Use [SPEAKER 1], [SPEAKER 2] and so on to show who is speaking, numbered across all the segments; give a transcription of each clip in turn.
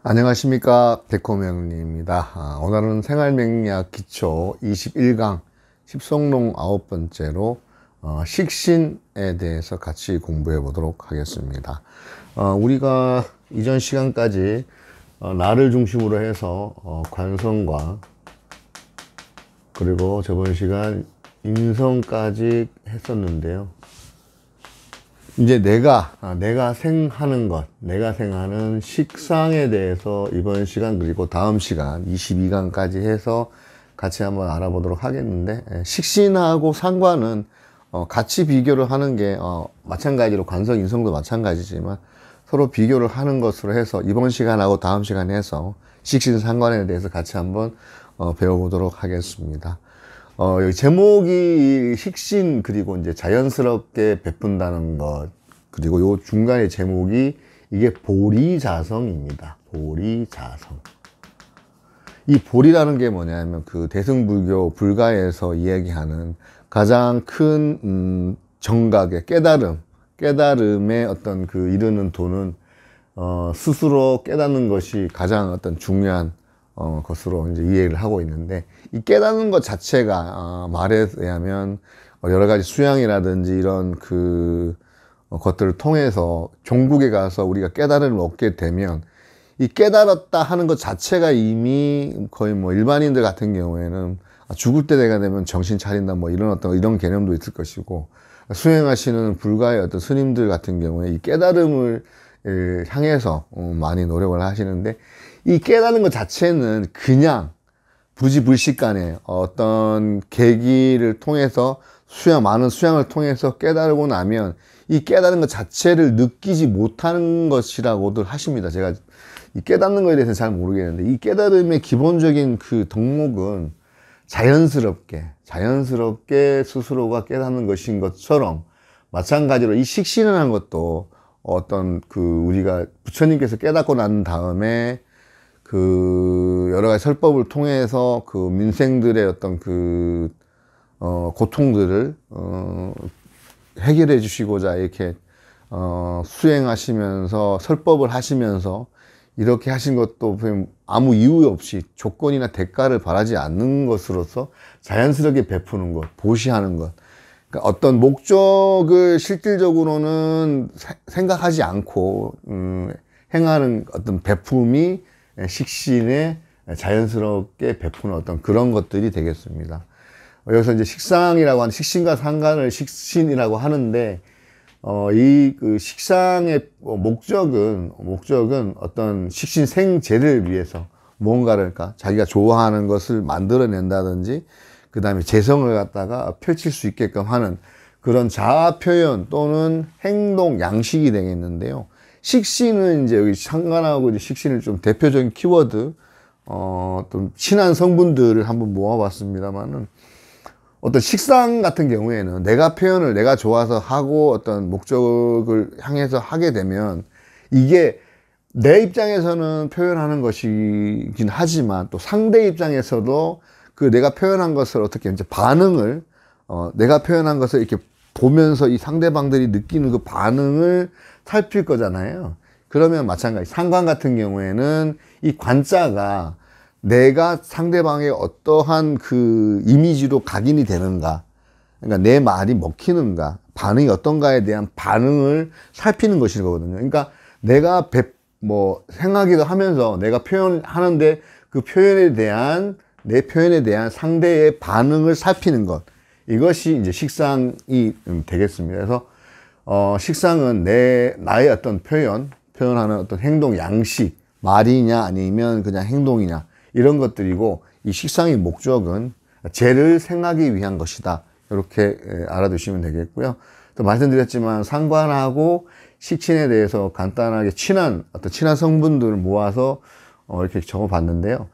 [SPEAKER 1] 안녕하십니까, 백호명리입니다. 오늘은 생활명리학 기초 21강 10성록 9번째로 식신에 대해서 같이 공부해 보도록 하겠습니다. 우리가 이전 시간까지 나를 중심으로 해서 관성과 그리고 저번 시간 인성까지 했었는데요. 이제 내가 생하는 것, 내가 생하는 식상에 대해서 이번 시간 그리고 다음 시간 22강까지 해서 같이 한번 알아보도록 하겠는데, 식신하고 상관은 같이 비교를 하는 게 마찬가지로 관성, 인성도 마찬가지지만 서로 비교를 하는 것으로 해서 이번 시간하고 다음 시간에 해서 식신, 상관에 대해서 같이 한번 배워보도록 하겠습니다. 여기 제목이 식신 그리고 이제 자연스럽게 베푼다는 것, 그리고 요 중간에 제목이 이게 보리자성입니다. 보리자성. 이 보리라는 게 뭐냐면 그 대승불교 불가에서 이야기하는 가장 큰 정각의 깨달음의 어떤 그 이르는 도는 스스로 깨닫는 것이 가장 어떤 중요한 것으로 이제 이해를 하고 있는데, 이 깨닫는 것 자체가 말에 의하면 여러 가지 수양이라든지 이런 그 것들을 통해서 종국에 가서 우리가 깨달음을 얻게 되면 이 깨달았다 하는 것 자체가 이미 거의 뭐 일반인들 같은 경우에는 죽을 때 되가 되면 정신 차린다 뭐 이런 개념도 있을 것이고, 수행하시는 불가의 어떤 스님들 같은 경우에 이 깨달음을 향해서 많이 노력을 하시는데, 이 깨달은 것 자체는 그냥 부지불식간에 어떤 계기를 통해서 많은 수양을 통해서 깨달고 나면 이 깨달은 것 자체를 느끼지 못하는 것이라고들 하십니다. 제가 이 깨닫는 것에 대해서는 잘 모르겠는데, 이 깨달음의 기본적인 그 덕목은 자연스럽게 스스로가 깨닫는 것인 것처럼, 마찬가지로 이 식신이라는 것도 어떤 그 우리가 부처님께서 깨닫고 난 다음에 그 여러 가지 설법을 통해서 그 민생들의 어떤 그 고통들을 해결해 주시고자 이렇게 수행하시면서 설법을 하시면서 이렇게 하신 것도 아무 이유 없이 조건이나 대가를 바라지 않는 것으로서 자연스럽게 베푸는 것, 보시하는 것. 그러니까 어떤 목적을 실질적으로는 생각하지 않고 행하는 어떤 베품이 식신에 자연스럽게 베푸는 어떤 그런 것들이 되겠습니다. 여기서 이제 식상이라고 하는, 식신과 상관을 식신이라고 하는데, 이 그 식상의 목적은 어떤 식신 생재를 위해서 무언가를, 그러니까 자기가 좋아하는 것을 만들어낸다든지, 그 다음에 재성을 갖다가 펼칠 수 있게끔 하는 그런 자아 표현 또는 행동 양식이 되겠는데요. 식신은 이제 여기 상관하고 이제 식신을 좀 대표적인 키워드, 또 친한 성분들을 한번 모아봤습니다만은, 어떤 식상 같은 경우에는 내가 표현을 내가 좋아서 하고 어떤 목적을 향해서 하게 되면 이게 내 입장에서는 표현하는 것이긴 하지만 또 상대 입장에서도 그 내가 표현한 것을 어떻게 이제 반응을 내가 표현한 것을 이렇게 보면서 이 상대방들이 느끼는 그 반응을 살필 거잖아요. 그러면 마찬가지 상관 같은 경우에는 이 관자가 내가 상대방의 어떠한 그 이미지로 각인이 되는가, 그러니까 내 말이 먹히는가, 반응이 어떤가에 대한 반응을 살피는 것이거든요. 그러니까 내가 생하기도 하면서 내가 표현하는데 그 내 표현에 대한 상대의 반응을 살피는 것, 이것이 이제 식상이 되겠습니다. 그래서 식상은 나의 어떤 표현하는 어떤 행동 양식, 말이냐 아니면 그냥 행동이냐, 이런 것들이고, 이 식상의 목적은 죄를 생하기 위한 것이다. 이렇게 알아두시면 되겠고요. 또 말씀드렸지만 상관하고 식신에 대해서 간단하게 친한 성분들을 모아서 이렇게 적어봤는데요.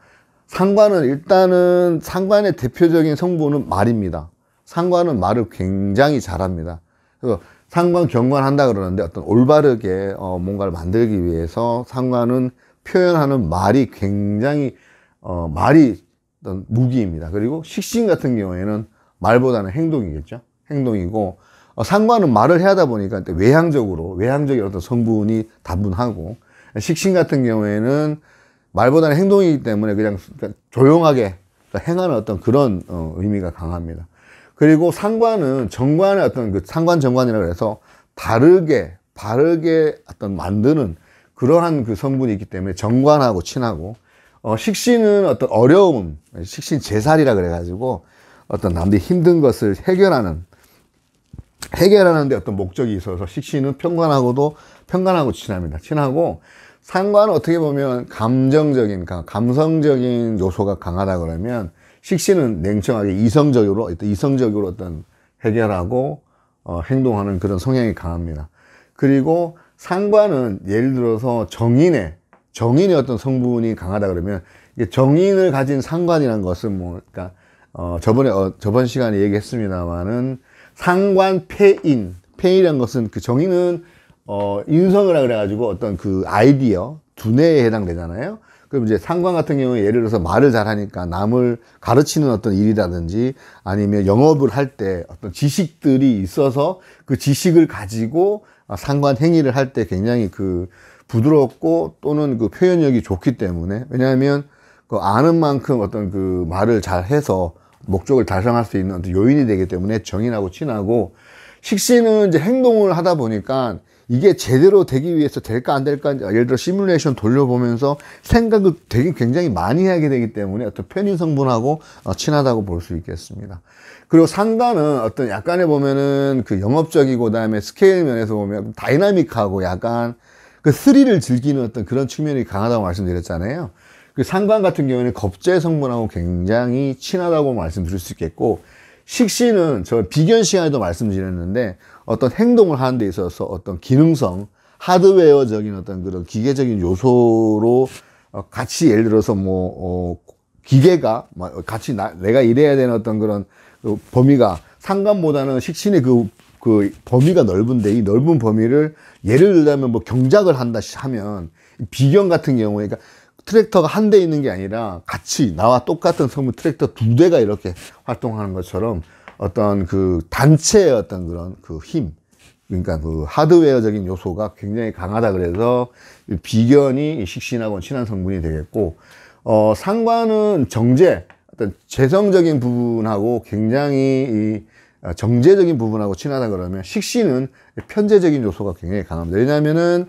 [SPEAKER 1] 일단은 상관의 대표적인 성분은 말입니다. 상관은 말을 굉장히 잘합니다. 그래서 상관 경관한다 그러는데, 어떤 올바르게 뭔가를 만들기 위해서 상관은 표현하는 말이 굉장히 말이 어떤 무기입니다. 그리고 식신 같은 경우에는 말보다는 행동이겠죠. 행동이고, 상관은 말을 해야 하다 보니까 외향적인 어떤 성분이 다분하고, 식신 같은 경우에는 말보다는 행동이기 때문에 그냥 조용하게 행하는 어떤 그런 의미가 강합니다. 그리고 상관은 정관의 어떤 그 상관 정관이라고 해서 바르게 어떤 만드는 그러한 그 성분이 있기 때문에 정관하고 친하고, 식신은 어떤 어려움, 식신 제살이라 그래가지고 어떤 남들이 힘든 것을 해결하는데 어떤 목적이 있어서 식신은 편관하고 친합니다. 친하고, 상관은 어떻게 보면 감성적인 요소가 강하다 그러면, 식신은 냉정하게 이성적으로 어떤 해결하고 행동하는 그런 성향이 강합니다. 그리고 상관은 예를 들어서 정인의 어떤 성분이 강하다 그러면, 정인을 가진 상관이라는 것은 뭐, 그러니까 저번 시간에 얘기했습니다만은, 상관 폐인이라는 것은, 그 정인은 인성이라 그래가지고 어떤 그 아이디어 두뇌에 해당되잖아요. 그럼 이제 상관 같은 경우에 예를 들어서 말을 잘하니까 남을 가르치는 어떤 일이라든지 아니면 영업을 할 때 어떤 지식들이 있어서 그 지식을 가지고 상관 행위를 할 때 굉장히 그 부드럽고 또는 그 표현력이 좋기 때문에, 왜냐하면 그 아는 만큼 어떤 그 말을 잘 해서 목적을 달성할 수 있는 어떤 요인이 되기 때문에 정인하고 친하고, 식신은 이제 행동을 하다 보니까 이게 제대로 되기 위해서 될까 안 될까, 예를 들어 시뮬레이션 돌려보면서 생각을 굉장히 많이 하게 되기 때문에 어떤 편인 성분하고 친하다고 볼 수 있겠습니다. 그리고 상관은 어떤 약간의 보면은 그 영업적이고, 그다음에 스케일 면에서 보면 다이나믹하고 약간 그 스릴을 즐기는 어떤 그런 측면이 강하다고 말씀드렸잖아요. 그 상관 같은 경우에는 겁재 성분하고 굉장히 친하다고 말씀드릴 수 있겠고, 식신은 저 비견 시간에도 말씀드렸는데 어떤 행동을 하는 데 있어서 어떤 기능성, 하드웨어적인 어떤 그런 기계적인 요소로 같이, 예를 들어서 기계가 같이 내가 일해야 되는 어떤 그런 그 범위가 상관보다는 식신의 그 범위가 넓은데, 이 넓은 범위를 예를 들자면 경작을 한다 하면, 비견 같은 경우에 그러니까 트랙터가 한 대 있는 게 아니라 같이 나와 똑같은 성분 트랙터 2대가 이렇게 활동하는 것처럼 어떤 그 단체의 어떤 그런 그 힘, 그러니까 그 하드웨어적인 요소가 굉장히 강하다 그래서 비견이 식신하고 친한 성분이 되겠고, 상관은 어떤 재성적인 부분하고 굉장히 정제적인 부분하고 친하다 그러면, 식신은 편재적인 요소가 굉장히 강합니다. 왜냐하면은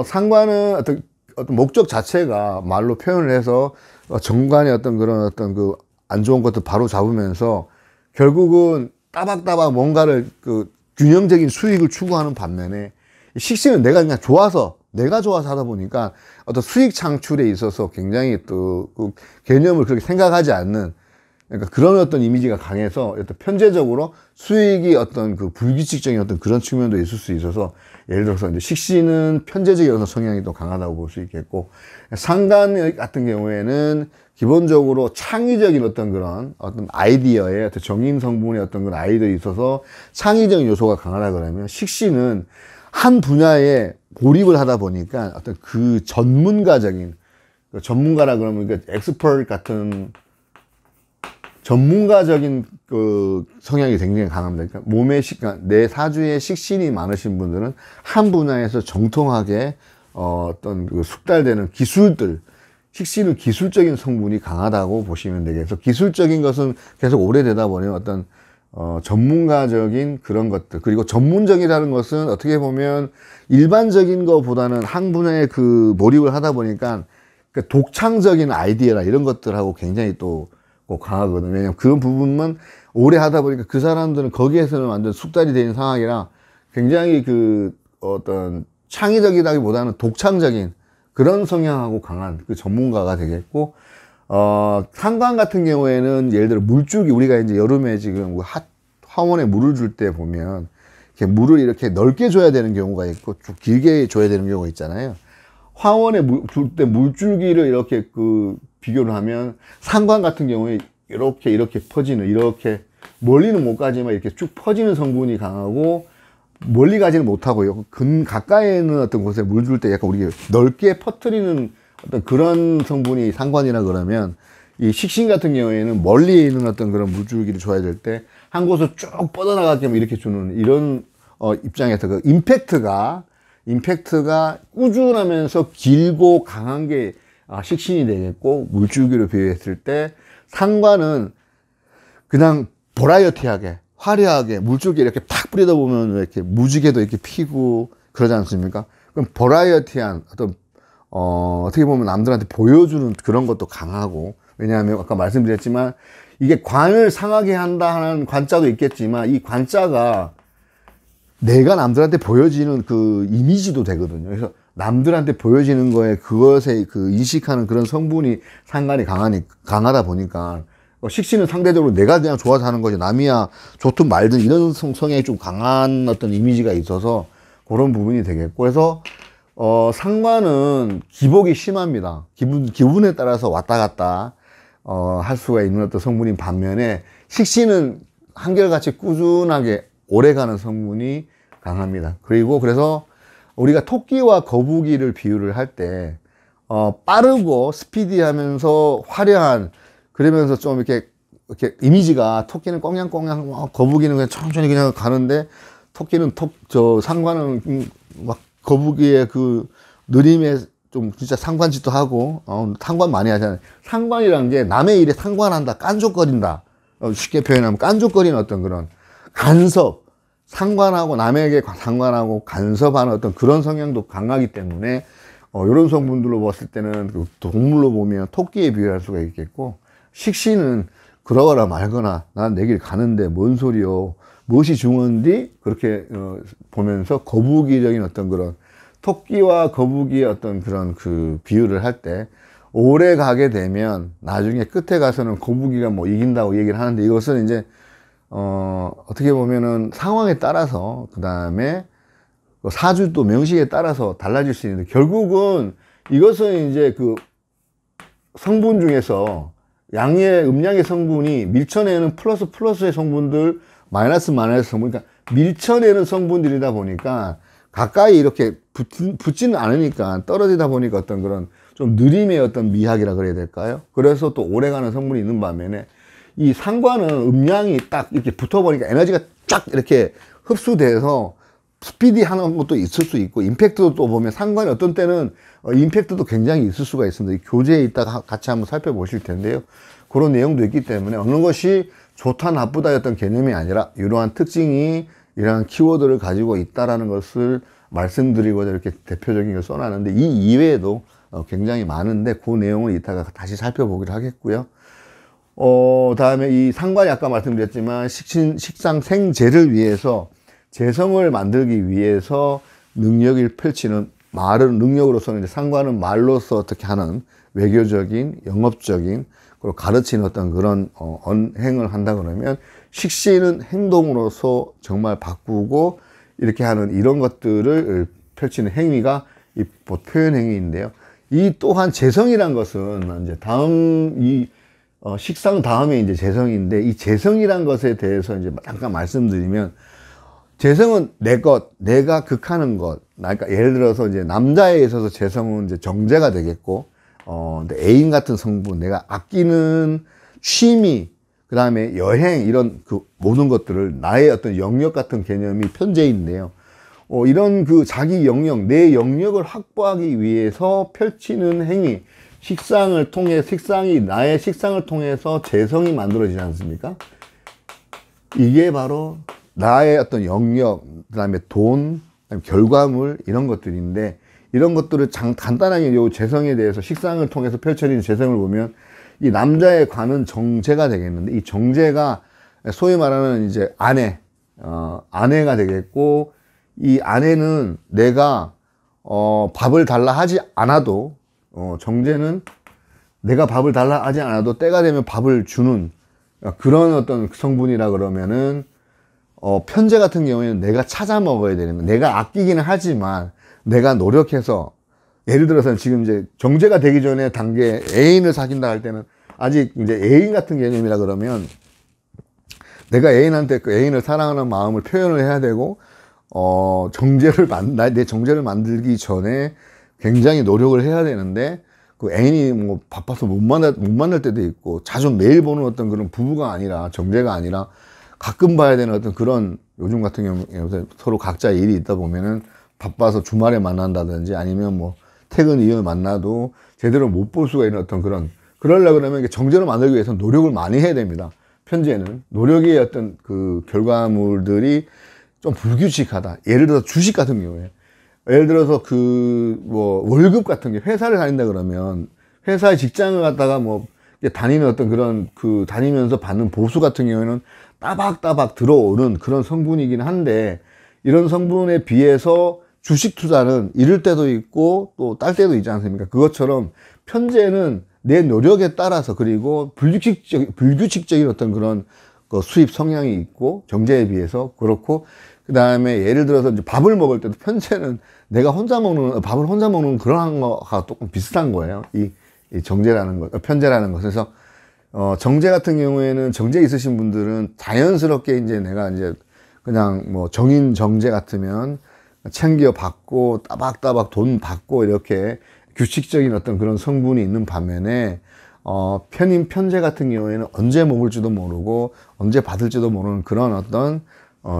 [SPEAKER 1] 상관은 어떤 목적 자체가 말로 표현을 해서 정관의 어떤 그 안 좋은 것들 바로 잡으면서 결국은 따박따박 뭔가를 그 균형적인 수익을 추구하는 반면에, 식신은 내가 좋아서 하다 보니까 어떤 수익 창출에 있어서 굉장히 또 그 개념을 그렇게 생각하지 않는, 그러니까 그런 어떤 이미지가 강해서 어떤 편제적으로 수익이 어떤 그 불규칙적인 어떤 그런 측면도 있을 수 있어서, 예를 들어서 이제 식신은 편제적인 성향이 또 강하다고 볼 수 있겠고, 상관 같은 경우에는 기본적으로 창의적인 어떤 아이디어의 어떤 정인 성분의 어떤 그런 아이디어에 있어서 창의적인 요소가 강하다 그러면, 식신은 한 분야에 몰입을 하다 보니까 어떤 그 전문가라 그러면 그 엑스퍼트 같은 전문가적인 그 성향이 굉장히 강합니다. 그러니까 내 사주에 식신이 많으신 분들은 한 분야에서 정통하게 어떤 그 숙달되는 기술들, 식신은 기술적인 성분이 강하다고 보시면 되겠어. 기술적인 것은 계속 오래되다 보니 어떤 전문가적인 그런 것들, 그리고 전문적이라는 것은 어떻게 보면 일반적인 것보다는 한 분야에 그 몰입을 하다 보니까 그 독창적인 아이디어나 이런 것들하고 굉장히 또 강하거든요. 왜냐면 그 부분만 오래 하다 보니까 그 사람들은 거기에서는 완전 숙달이 되는 상황이라 굉장히 그 어떤 창의적이라기보다는 독창적인 그런 성향하고 강한 그 전문가가 되겠고, 상관 같은 경우에는 예를 들어 물줄기, 우리가 이제 여름에 지금 화원에 물을 줄 때 보면 이렇게 물을 이렇게 넓게 줘야 되는 경우가 있고 쭉 길게 줘야 되는 경우가 있잖아요. 화원에 줄 때 물줄기를 이렇게 그 비교를 하면, 상관 같은 경우에 이렇게 퍼지는, 이렇게 멀리는 못 가지만 이렇게 쭉 퍼지는 성분이 강하고, 멀리 가지는 못하고요. 가까이에 있는 어떤 곳에 물 줄 때 약간 우리 넓게 퍼뜨리는 어떤 그런 성분이 상관이라 그러면, 이 식신 같은 경우에는 멀리에 있는 어떤 그런 물줄기를 줘야 될 때 한 곳을 쭉 뻗어나가게 이렇게 주는 이런 입장에서 그 임팩트가 꾸준하면서 길고 강한 게 식신이 되겠고, 물줄기로 비유했을 때 상관은 그냥 버라이어티하게 화려하게 물줄기 이렇게 팍 뿌리다 보면 이렇게 무지개도 이렇게 피고 그러지 않습니까? 그럼 버라이어티한 어떤 어떻게 보면 남들한테 보여주는 그런 것도 강하고, 왜냐하면 아까 말씀드렸지만 이게 관을 상하게 한다 하는 관자도 있겠지만 이 관자가 내가 남들한테 보여지는 그 이미지도 되거든요. 그래서 남들한테 보여지는 거에 그것에 그 인식하는 그런 성분이 상관이 강하다 보니까 식신은 상대적으로 내가 그냥 좋아서 하는 거지 남이야 좋든 말든 이런 성향이 좀 강한 어떤 이미지가 있어서 그런 부분이 되겠고, 그래서 상관은 기복이 심합니다. 기분에 따라서 왔다 갔다 할 수가 있는 어떤 성분인 반면에 식신은 한결같이 꾸준하게 오래가는 성분이 강합니다. 그리고 그래서 우리가 토끼와 거북이를 비유를 할 때 빠르고 스피디하면서 화려한, 그러면서 좀 이렇게 이미지가 토끼는 꽁냥꽁냥 거북이는 그냥 천천히 그냥 가는데 토끼는 상관은 막 거북이의 그 느림에 좀 진짜 상관짓도 하고 상관 많이 하잖아요. 상관이라는 게 남의 일에 상관한다, 깐족거린다, 쉽게 표현하면 깐족거리는 어떤 그런 간섭, 상관하고 남에게 상관하고 간섭하는 어떤 그런 성향도 강하기 때문에 이런 성분들로 봤을 때는 그 동물로 보면 토끼에 비유할 수가 있겠고, 식신은 그러거나 말거나 난 내 길 가는데 뭔 소리요, 무엇이 중요한디, 그렇게 보면서 거북이적인 어떤 그런 토끼와 거북이의 어떤 그런 그 비유를 할 때 오래 가게 되면 나중에 끝에 가서는 거북이가 뭐 이긴다고 얘기를 하는데, 이것은 이제 어떻게 보면은 상황에 따라서 그 다음에 사주 또 명식에 따라서 달라질 수 있는데, 결국은 이것은 이제 그 성분 중에서 음양의 성분이 밀천에는 플러스의 성분들, 마이너스 성분, 그러니까 밀천에는 성분들이다 보니까 가까이 이렇게 붙지는 않으니까 떨어지다 보니까 어떤 그런 좀 느림의 어떤 미학이라 그래야 될까요? 그래서 또 오래가는 성분이 있는 반면에 이 상관은 음양이 딱 이렇게 붙어버리니까 에너지가 쫙 이렇게 흡수돼서 스피디하는 것도 있을 수 있고, 임팩트도 또 보면 상관이 어떤 때는 임팩트도 굉장히 있을 수가 있습니다. 이 교재에 있다가 같이 한번 살펴보실 텐데요. 그런 내용도 있기 때문에 어느 것이 좋다 나쁘다였던 개념이 아니라 이러한 특징이 이러한 키워드를 가지고 있다라는 것을 말씀드리고자 이렇게 대표적인 걸 써놨는데, 이 이외에도 굉장히 많은데 그 내용을 이따가 다시 살펴보기로 하겠고요. 다음에 이 상관이 아까 말씀드렸지만 식상 생재를 위해서 재성을 만들기 위해서 능력을 펼치는 말은 능력으로서는 이제 상관은 말로서 어떻게 하는 외교적인, 영업적인, 그리고 가르치는 어떤 그런 언행을 한다 그러면, 식신은 행동으로서 정말 바꾸고 이렇게 하는 이런 것들을 펼치는 행위가 이 표현 행위인데요. 이 또한 재성이란 것은 이제 식상 다음에 이제 재성인데, 이 재성이란 것에 대해서 이제 잠깐 말씀드리면, 재성은 내 것, 내가 극하는 것. 그러니까 예를 들어서 이제 남자에 있어서 재성은 이제 정제가 되겠고, 애인 같은 성분, 내가 아끼는 취미, 그 다음에 여행, 이런 그 모든 것들을 나의 어떤 영역 같은 개념이 편재인데요. 이런 그 자기 영역, 내 영역을 확보하기 위해서 펼치는 행위, 나의 식상을 통해서 재성이 만들어지지 않습니까? 이게 바로 나의 어떤 영역, 그 다음에 돈, 그다음에 결과물, 이런 것들인데, 이런 것들을 간단하게 요 재성에 대해서 식상을 통해서 펼쳐지는 재성을 보면, 이 남자의 관은 정제가 되겠는데, 이 정제가 소위 말하는 이제 아내가 되겠고, 이 아내는 내가 밥을 달라 하지 않아도, 정제는 내가 밥을 달라 하지 않아도 때가 되면 밥을 주는 그런 어떤 성분이라 그러면은, 편제 같은 경우에는 내가 찾아 먹어야 되는 거. 내가 아끼기는 하지만 내가 노력해서, 예를 들어서 지금 이제 정제가 되기 전에 단계 애인을 사귄다 할 때는 아직 이제 애인 같은 개념이라 그러면 내가 애인한테 그 애인을 사랑하는 마음을 표현을 해야 되고, 내 정제를 만들기 전에 굉장히 노력을 해야 되는데, 그 애인이 뭐 바빠서 못 만날 때도 있고, 자주 매일 보는 어떤 그런 부부가 아니라, 정제가 아니라 가끔 봐야 되는 어떤 그런, 요즘 같은 경우에 서로 각자 일이 있다 보면은 바빠서 주말에 만난다든지 아니면 뭐 태근 이을 만나도 제대로 못 볼 수가 있는 어떤 그러려고 그러면 정제를 만들기 위해서 노력을 많이 해야 됩니다. 편제는 노력의 어떤 그 결과물들이 좀 불규칙하다. 예를 들어서 주식 같은 경우에, 예를 들어서 뭐 월급 같은 게, 회사를 다닌다 그러면 회사의 직장을 갖다가 뭐 다니는 어떤 다니면서 받는 보수 같은 경우에는 따박따박 들어오는 그런 성분이긴 한데, 이런 성분에 비해서 주식 투자는 이를 때도 있고 또 딸 때도 있지 않습니까? 그것처럼 편제는 내 노력에 따라서, 그리고 불규칙적인 어떤 그런 수입 성향이 있고, 정제에 비해서 그렇고, 그 다음에 예를 들어서 이제 밥을 먹을 때도 편제는 밥을 혼자 먹는 그런 거가 조금 비슷한 거예요. 이 정제라는 것, 편제라는 것. 그래서 정제 같은 경우에는, 정제 있으신 분들은 자연스럽게 이제 내가 이제 그냥 뭐 정인 정제 같으면 챙겨 받고 따박따박 돈 받고 이렇게 규칙적인 어떤 그런 성분이 있는 반면에, 편인 편제 같은 경우에는 언제 먹을지도 모르고 언제 받을지도 모르는 그런 어떤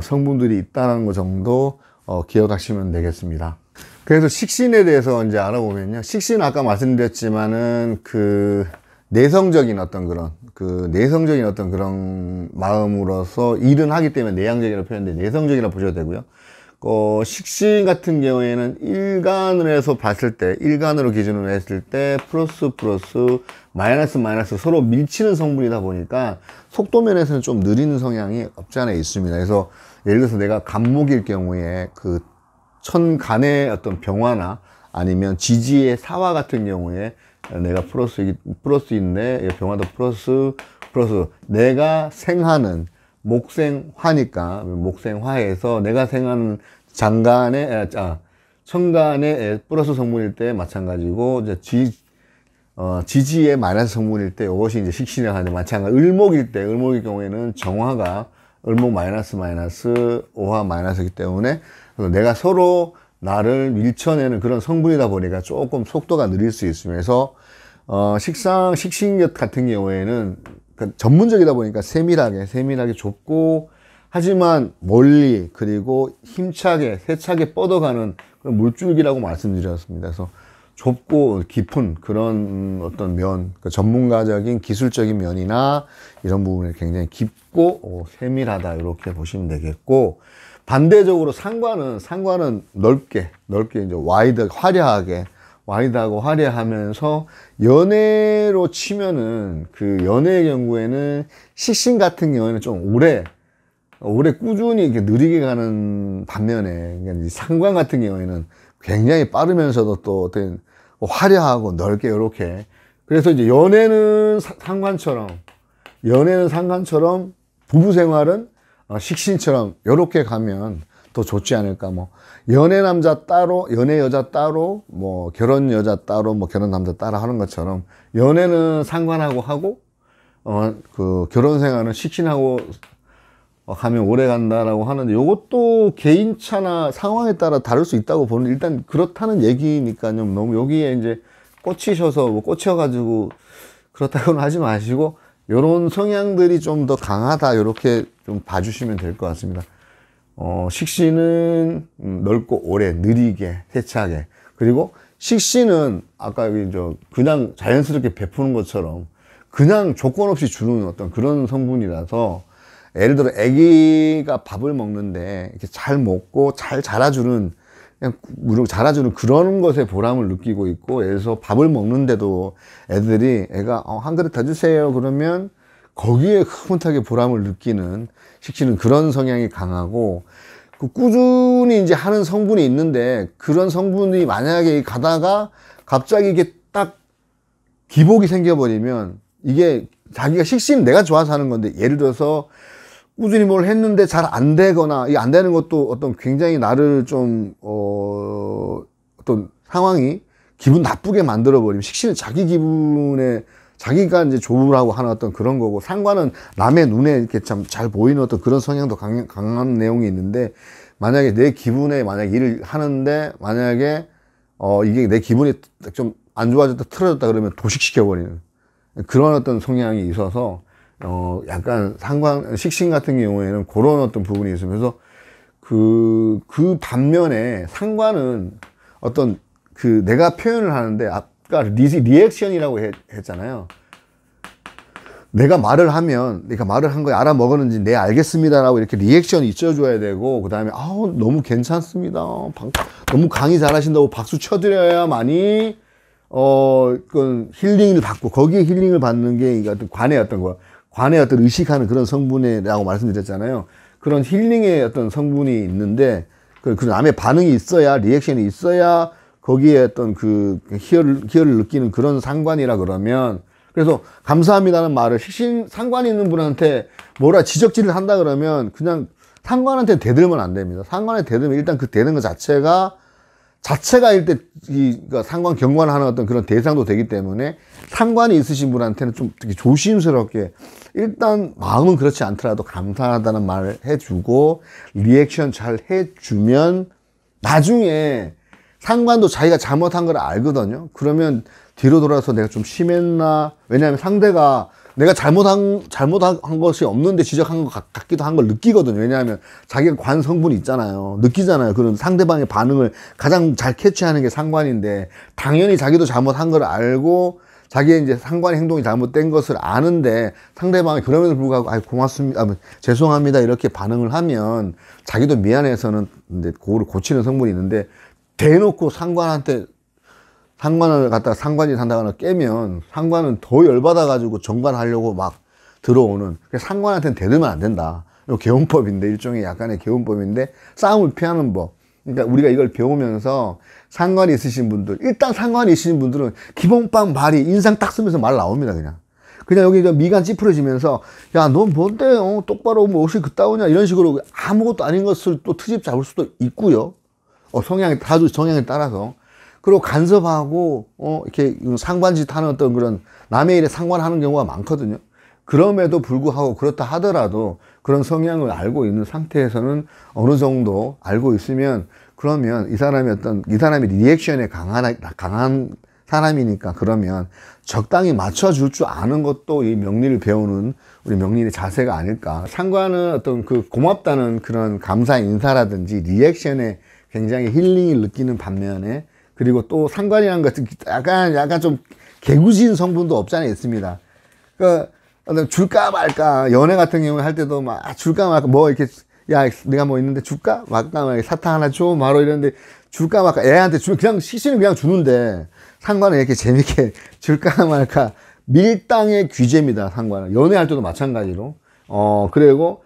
[SPEAKER 1] 성분들이 있다는 것 정도 기억하시면 되겠습니다. 그래서 식신에 대해서 이제 알아보면요, 식신은 아까 말씀드렸지만은 내성적인 어떤 그런 마음으로서 일은 하기 때문에 내향적이라고 표현되는데, 내성적이라고 보셔도 되고요. 식신 같은 경우에는 일간으로 기준으로 했을 때 플러스 마이너스 서로 밀치는 성분이다 보니까 속도면에서는 좀 느리는 성향이 없지 않아 있습니다. 그래서 예를 들어서 내가 간목일 경우에 천간의 어떤 병화나 아니면 지지의 사화 같은 경우에 내가 플러스인데 병화도 플러스 내가 생하는 목생화니까, 목생화에서 내가 생하는 천간의 플러스 성분일 때 마찬가지고, 이제 지지의 마이너스 성분일 때 이것이 이제 식신이라고 하는데, 마찬가지 을목일 경우에는 정화가 을목 마이너스 오화 마이너스이기 때문에 내가 서로 나를 밀쳐내는 그런 성분이다 보니까 조금 속도가 느릴 수 있습니다. 그래서 식신 같은 경우에는 전문적이다 보니까 세밀하게 좁고, 하지만 멀리, 그리고 세차게 뻗어가는 그런 물줄기라고 말씀드렸습니다. 그래서 좁고 깊은 그런 어떤 전문가적인 기술적인 면이나 이런 부분이 굉장히 깊고 세밀하다, 이렇게 보시면 되겠고, 반대적으로 상관은 넓게 이제 와이드하고 화려하면서, 연애로 치면은 연애의 경우에는 식신 같은 경우에는 좀 오래 꾸준히 이렇게 느리게 가는 반면에, 그러니까 상관 같은 경우에는 굉장히 빠르면서도 또 어떤 화려하고 넓게 이렇게. 그래서 이제 연애는 상관처럼 부부 생활은 식신처럼 이렇게 가면 더 좋지 않을까. 뭐 연애 남자 따로, 연애 여자 따로, 뭐 결혼 여자 따로, 뭐 결혼 남자 따로 하는 것처럼, 연애는 상관하고 하고 결혼 생활은 식신하고 가면 오래 간다라고 하는데, 이것도 개인차나 상황에 따라 다를 수 있다고 보는, 일단 그렇다는 얘기니까요. 너무 여기에 이제 꽂혀가지고 그렇다고는 하지 마시고, 요런 성향들이 좀 더 강하다, 이렇게 좀 봐주시면 될 것 같습니다. 식신은 넓고 오래, 느리게, 세차게. 그리고 식신은 아까 그냥 자연스럽게 베푸는 것처럼 그냥 조건 없이 주는 어떤 그런 성분이라서, 예를 들어 아기가 밥을 먹는데 이렇게 잘 먹고 잘 자라주는 그런 것에 보람을 느끼고 있고, 예를 들어서 밥을 먹는데도 애가 한 그릇 더 주세요 그러면 거기에 흐뭇하게 보람을 느끼는 식신은 그런 성향이 강하고, 꾸준히 이제 하는 성분이 있는데, 그런 성분이 만약에 가다가 갑자기 이게 딱 기복이 생겨버리면, 이게 자기가 식신 내가 좋아서 하는 건데, 예를 들어서 꾸준히 뭘 했는데 잘 안 되거나, 이 안 되는 것도 어떤 굉장히 나를 좀 어떤 상황이 기분 나쁘게 만들어 버리면, 식신은 자기 기분에 자기가 이제 좋으라고 하는 어떤 그런 거고, 상관은 남의 눈에 이렇게 참 잘 보이는 어떤 그런 성향도 강한 내용이 있는데, 만약에 내 기분에 일을 하는데, 만약에 이게 내 기분이 좀 안 좋아졌다, 틀어졌다 그러면 도식시켜 버리는 그런 어떤 성향이 있어서, 약간 식신 같은 경우에는 그런 어떤 부분이 있으면서, 그 반면에 상관은 어떤 그 내가 표현을 하는데 아까 리액션이라고 했잖아요. 내가 말을 하면 내가 말을 한 거 알아먹었는지 네 알겠습니다라고 이렇게 리액션이 있어줘야 되고, 그 다음에 아우 너무 괜찮습니다, 너무 강의 잘하신다고 박수 쳐드려야만이 그 힐링을 받고, 거기에 힐링을 받는 게 이게 어떤 관의 어떤 의식하는 그런 성분이라고 말씀드렸잖아요. 그런 힐링의 어떤 성분이 있는데 그 남의 반응이 있어야, 리액션이 있어야 거기에 어떤 그 희열을 느끼는 그런 상관이라 그러면, 그래서 감사합니다는 말을 상관 있는 분한테 뭐라 지적질을 한다 그러면 그냥 상관한테 대들면 안 됩니다. 상관에 대들면 일단 그 대는 것 자체가 일단 그러니까 상관 경관하는 어떤 그런 대상도 되기 때문에, 상관이 있으신 분한테는 좀 되게 조심스럽게 일단 마음은 그렇지 않더라도 감사하다는 말을 해주고 리액션 잘 해주면 나중에 상관도 자기가 잘못한 걸 알거든요. 그러면 뒤로 돌아서 내가 좀 심했나? 왜냐하면 상대가 내가 잘못한 것이 없는데 지적한 것 같기도 한 걸 느끼거든요. 왜냐하면 자기가 관 성분이 있잖아요. 느끼잖아요. 그런 상대방의 반응을 가장 잘 캐치하는 게 상관인데, 당연히 자기도 잘못한 걸 알고 자기의 이제 상관의 행동이 잘못된 것을 아는데 상대방이 그럼에도 불구하고 고맙습니다, 죄송합니다 이렇게 반응을 하면 자기도 미안해서는 근데 그거를 고치는 성분이 있는데, 대놓고 상관을 갖다가 상관이 산다거나 깨면 상관은 더 열받아가지고 정관하려고 막 들어오는, 상관한테는 대들면 안 된다. 이거 개운법인데, 일종의 약간의 개운법인데 싸움을 피하는 법. 그러니까 우리가 이걸 배우면서 상관이 있으신 분들, 일단 상관이 있으신 분들은 기본빵 말이 인상 딱 쓰면서 말 나옵니다. 그냥 여기 미간 찌푸려지면서 야 너 뭔데 똑바로 뭐 옷이 그따구냐 이런 식으로 아무것도 아닌 것을 또 트집 잡을 수도 있고요. 성향에 따라서. 그리고 간섭하고 이렇게 상관짓 하는 어떤 그런 남의 일에 상관하는 경우가 많거든요. 그럼에도 불구하고 그렇다 하더라도 그런 성향을 알고 있는 상태에서는 어느 정도 알고 있으면, 그러면 이 사람이 리액션에 강한 사람이니까, 그러면 적당히 맞춰줄 줄 아는 것도 이 명리를 배우는 우리 명리의 자세가 아닐까. 상관은 어떤 그 고맙다는 그런 감사 인사라든지 리액션에 굉장히 힐링을 느끼는 반면에, 그리고 또 상관이라는 것은 약간 좀 개구진 성분도 없지 않아 있습니다. 그러니까 줄까 말까, 연애 같은 경우에 할 때도 막 줄까 말까, 뭐 이렇게 야 내가 뭐 있는데 줄까 말까, 막 사탕 하나 줘 바로 이러는데 줄까 말까, 애한테 그냥 시시는 그냥 주는데, 상관은 이렇게 재밌게 줄까 말까 밀당의 귀재입니다. 상관은 연애할 때도 마찬가지로. 그리고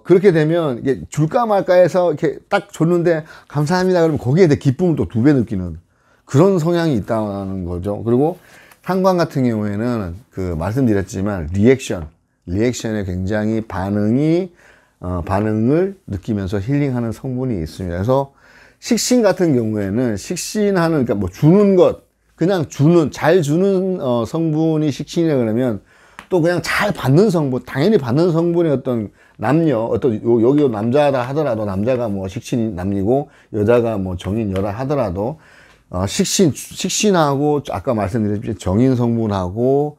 [SPEAKER 1] 그렇게 되면 이게 줄까 말까 해서 이렇게 딱 줬는데 감사합니다 그러면 거기에 대해 기쁨을 또 2배 느끼는 그런 성향이 있다는 거죠. 그리고 상관 같은 경우에는 그 말씀드렸지만 리액션에 굉장히 반응을 느끼면서 힐링하는 성분이 있습니다. 그래서 식신 같은 경우에는 그러니까 뭐 주는 것, 그냥 잘 주는 성분이 식신이라 그러면, 또 그냥 잘 받는 성분, 당연히 받는 성분의 어떤 여기 남자다 하더라도, 남자가 뭐 식신이 남이고 여자가 뭐 정인 여라 하더라도, 식신하고 아까 말씀드렸듯이 정인 성분하고,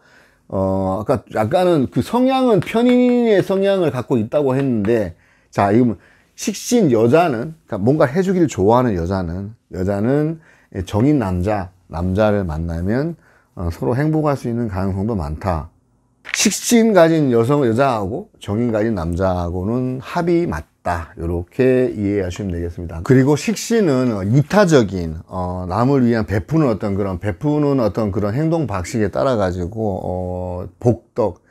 [SPEAKER 1] 아까 약간은 그 성향은 편인의 성향을 갖고 있다고 했는데, 자, 이거 식신 여자는, 그러니까 뭔가 해주기를 좋아하는 여자는 정인 남자를 만나면 서로 행복할 수 있는 가능성도 많다. 식신 가진 여자하고 정인 가진 남자하고는 합이 맞다. 이렇게 이해하시면 되겠습니다. 그리고 식신은 이타적인 남을 위한 베푸는 어떤 그런 행동 방식에 따라 가지고 복덕,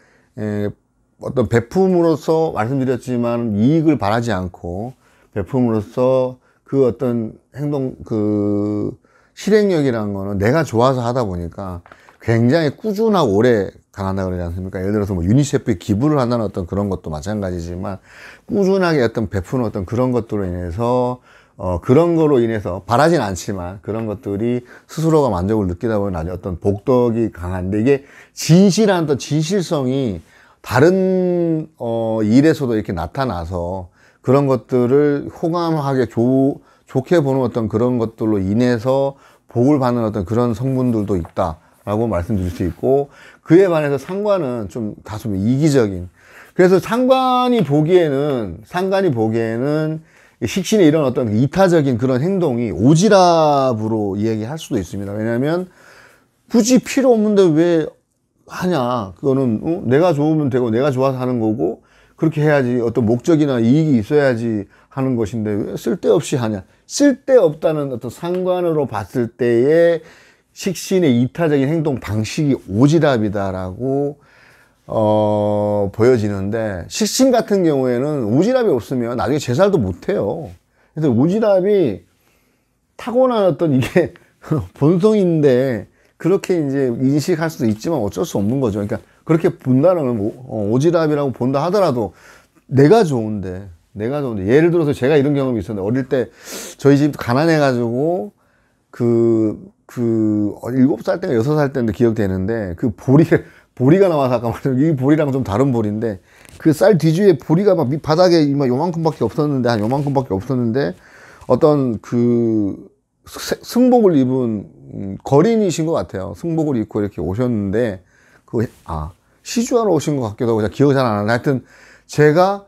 [SPEAKER 1] 어떤 베품으로써 말씀드렸지만 이익을 바라지 않고 베품으로써 그 어떤 행동 실행력이라는 거는 내가 좋아서 하다 보니까 굉장히 꾸준하고 오래 강한다 그러지 않습니까? 예를 들어서 뭐 유니세프에 기부를 한다는 어떤 그런 것도 마찬가지지만, 꾸준하게 어떤 베푸는 어떤 그런 것들로 인해서 그런 거로 인해서 바라진 않지만 그런 것들이 스스로가 만족을 느끼다 보면 아주 어떤 복덕이 강한데, 이게 진실한 어떤 진실성이 다른 일에서도 이렇게 나타나서 그런 것들을 호감하게 좋게 보는 어떤 그런 것들로 인해서 복을 받는 어떤 그런 성분들도 있다라고 말씀드릴 수 있고, 그에 반해서 상관은 좀 다소 이기적인, 그래서 상관이 보기에는 식신의 이런 어떤 이타적인 그런 행동이 오지랖으로 이야기할 수도 있습니다. 왜냐하면 굳이 필요 없는데 왜 하냐. 그거는 내가 좋으면 되고 내가 좋아서 하는 거고 그렇게 해야지 어떤 목적이나 이익이 있어야지 하는 것인데 왜 쓸데없이 하냐. 쓸데없다는 어떤 상관으로 봤을 때의 식신의 이타적인 행동 방식이 오지랖이다라고 보여지는데, 식신 같은 경우에는 오지랖이 없으면 나중에 제살도 못해요. 그래서 오지랖이 타고난 어떤 이게 본성인데 그렇게 이제 인식할 수도 있지만 어쩔 수 없는 거죠. 그러니까 그렇게 본다는 건 오지랖이라고 본다 하더라도 내가 좋은데 예를 들어서 제가 이런 경험이 있었는데, 어릴 때 저희 집 가난해가지고 7살 때인가 6살 때인데 기억되는데, 그 보리가 나와서 아까 말한 이 보리랑 좀 다른 보리인데, 그 쌀 뒤주에 보리가 막 바닥에 요만큼밖에 없었는데, 한 요만큼밖에 없었는데, 어떤 승복을 입은 거린이신 것 같아요. 승복을 입고 이렇게 오셨는데, 시주하러 오신 것 같기도 하고, 기억이 잘 안 나는데, 하여튼 제가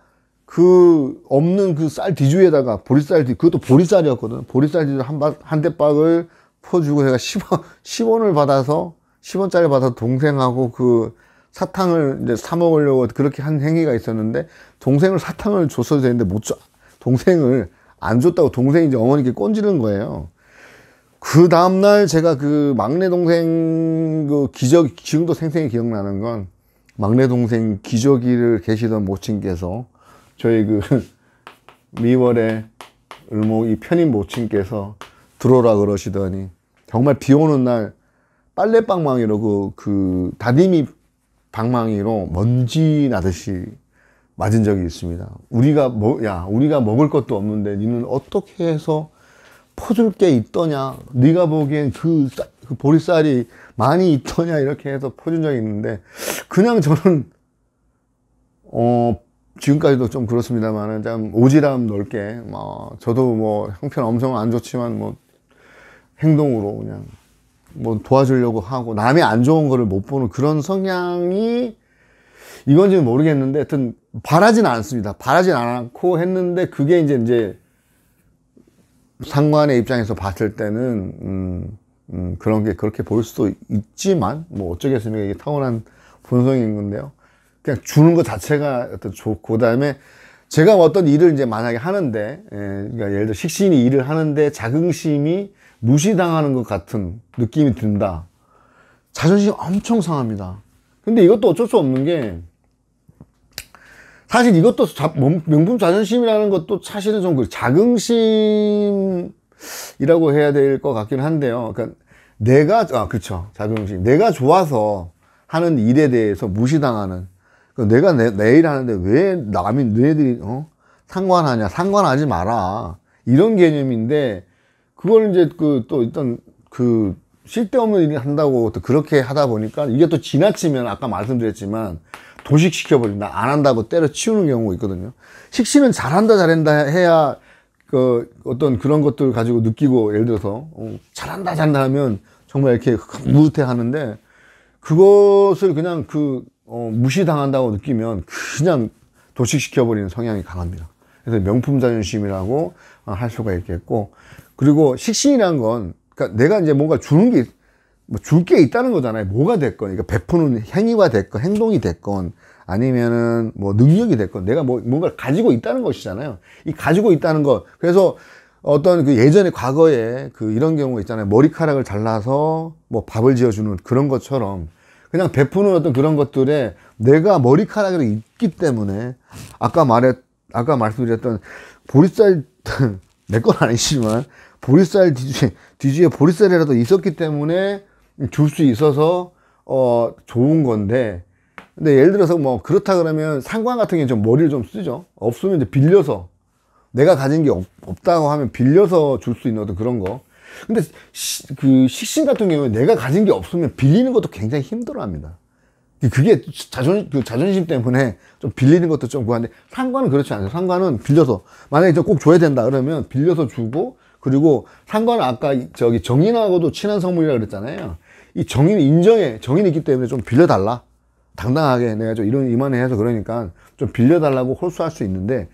[SPEAKER 1] 없는 그 쌀 뒤주에다가 그것도 보리쌀이었거든. 보리쌀 뒤주 한 대박을 퍼주고, 제가 10원을 받아서 10원짜리 받아서 동생하고 그 사탕을 이제 사 먹으려고 그렇게 한 행위가 있었는데, 동생을 사탕을 줬어도 되는데 동생을 안 줬다고 동생이 이제 어머니께 꼰지른 거예요. 그 다음날 제가 그 막내 동생 지금도 생생히 기억나는 건, 막내 동생 기저귀를 계시던 모친께서 저희 미월에 을목이 편인 모친께서 들어오라 그러시더니, 정말 비 오는 날 빨래방망이로 다리미 방망이로 먼지 나듯이 맞은 적이 있습니다. 우리가 먹을 것도 없는데 니는 어떻게 해서 퍼줄 게 있더냐, 네가 보기엔 그 보리쌀이 많이 있더냐, 이렇게 해서 퍼준 적이 있는데, 그냥 저는 지금까지도 좀 그렇습니다만은 좀 오지랖 넓게, 저도 형편 엄청 안 좋지만 행동으로 그냥 도와주려고 하고, 남이 안 좋은 거를 못 보는 그런 성향이 이건지는 모르겠는데, 하여튼 바라진 않습니다. 바라진 않고 했는데, 그게 이제 상관의 입장에서 봤을 때는 그런 게 그렇게 보일 수도 있지만 어쩌겠습니까. 이게 타고난 본성인 건데요. 그냥 주는 것 자체가 어떤 좋고, 그다음에 제가 어떤 일을 이제 만약에 하는데, 그러니까 예를 들어 식신이 일을 하는데 자긍심이 무시당하는 것 같은 느낌이 든다. 자존심이 엄청 상합니다. 근데 이것도 어쩔 수 없는 게, 사실 이것도 명품 자존심이라는 것도 사실은 좀 자긍심이라고 해야 될 것 같긴 한데요. 그러니까 그쵸. 자존심. 내가 좋아서 하는 일에 대해서 무시당하는. 내가 내 일 하는데 왜 너희들이 상관하냐, 상관하지 마라, 이런 개념인데, 그걸 이제 또 일단 쓸데없는 일을 한다고 또 그렇게 하다 보니까 이게 또 지나치면 아까 말씀드렸지만 도식시켜버린다, 안 한다고 때려치우는 경우가 있거든요. 식신은 잘한다 해야 어떤 그런 것들을 가지고 느끼고, 예를 들어서 잘한다 하면 정말 이렇게 무릇해 하는데, 그것을 그냥 무시당한다고 느끼면 그냥 도식시켜버리는 성향이 강합니다. 그래서 명품 자존심이라고 할 수가 있겠고, 그리고 식신이란 건, 그러니까 내가 이제 뭔가 주는 게, 줄 게 있다는 거잖아요. 뭐가 됐건, 그러니까 베푸는 행위가 됐건, 행동이 됐건, 아니면은 능력이 됐건, 내가 뭔가를 가지고 있다는 것이잖아요. 이 가지고 있다는 것. 그래서 어떤 예전에 과거에 이런 경우가 있잖아요. 머리카락을 잘라서 밥을 지어주는 그런 것처럼, 그냥 베푸는 어떤 그런 것들에 내가 머리카락이 있기 때문에, 아까 말씀드렸던 보리쌀, 내 건 아니지만, 보리쌀 뒤주에 보리쌀이라도 있었기 때문에 줄 수 있어서, 좋은 건데, 근데 예를 들어서 그렇다 그러면 상관 같은 경우는 좀 머리를 좀 쓰죠. 없으면 이제 빌려서, 내가 가진 게 없다고 하면 빌려서 줄 수 있는 어떤 그런 거. 근데 식신 같은 경우에 내가 가진 게 없으면 빌리는 것도 굉장히 힘들어 합니다. 그게 자존심 때문에 좀 빌리는 것도 좀 그런데, 상관은 그렇지 않아요. 상관은 빌려서, 만약에 꼭 줘야 된다 그러면 빌려서 주고, 그리고 상관은 아까 정인하고도 친한 성물이라고 그랬잖아요. 이 정인이 있기 때문에 좀 빌려달라. 당당하게 내가 좀 이만해 해서 그러니까 좀 빌려달라고 홀수할 수 있는데,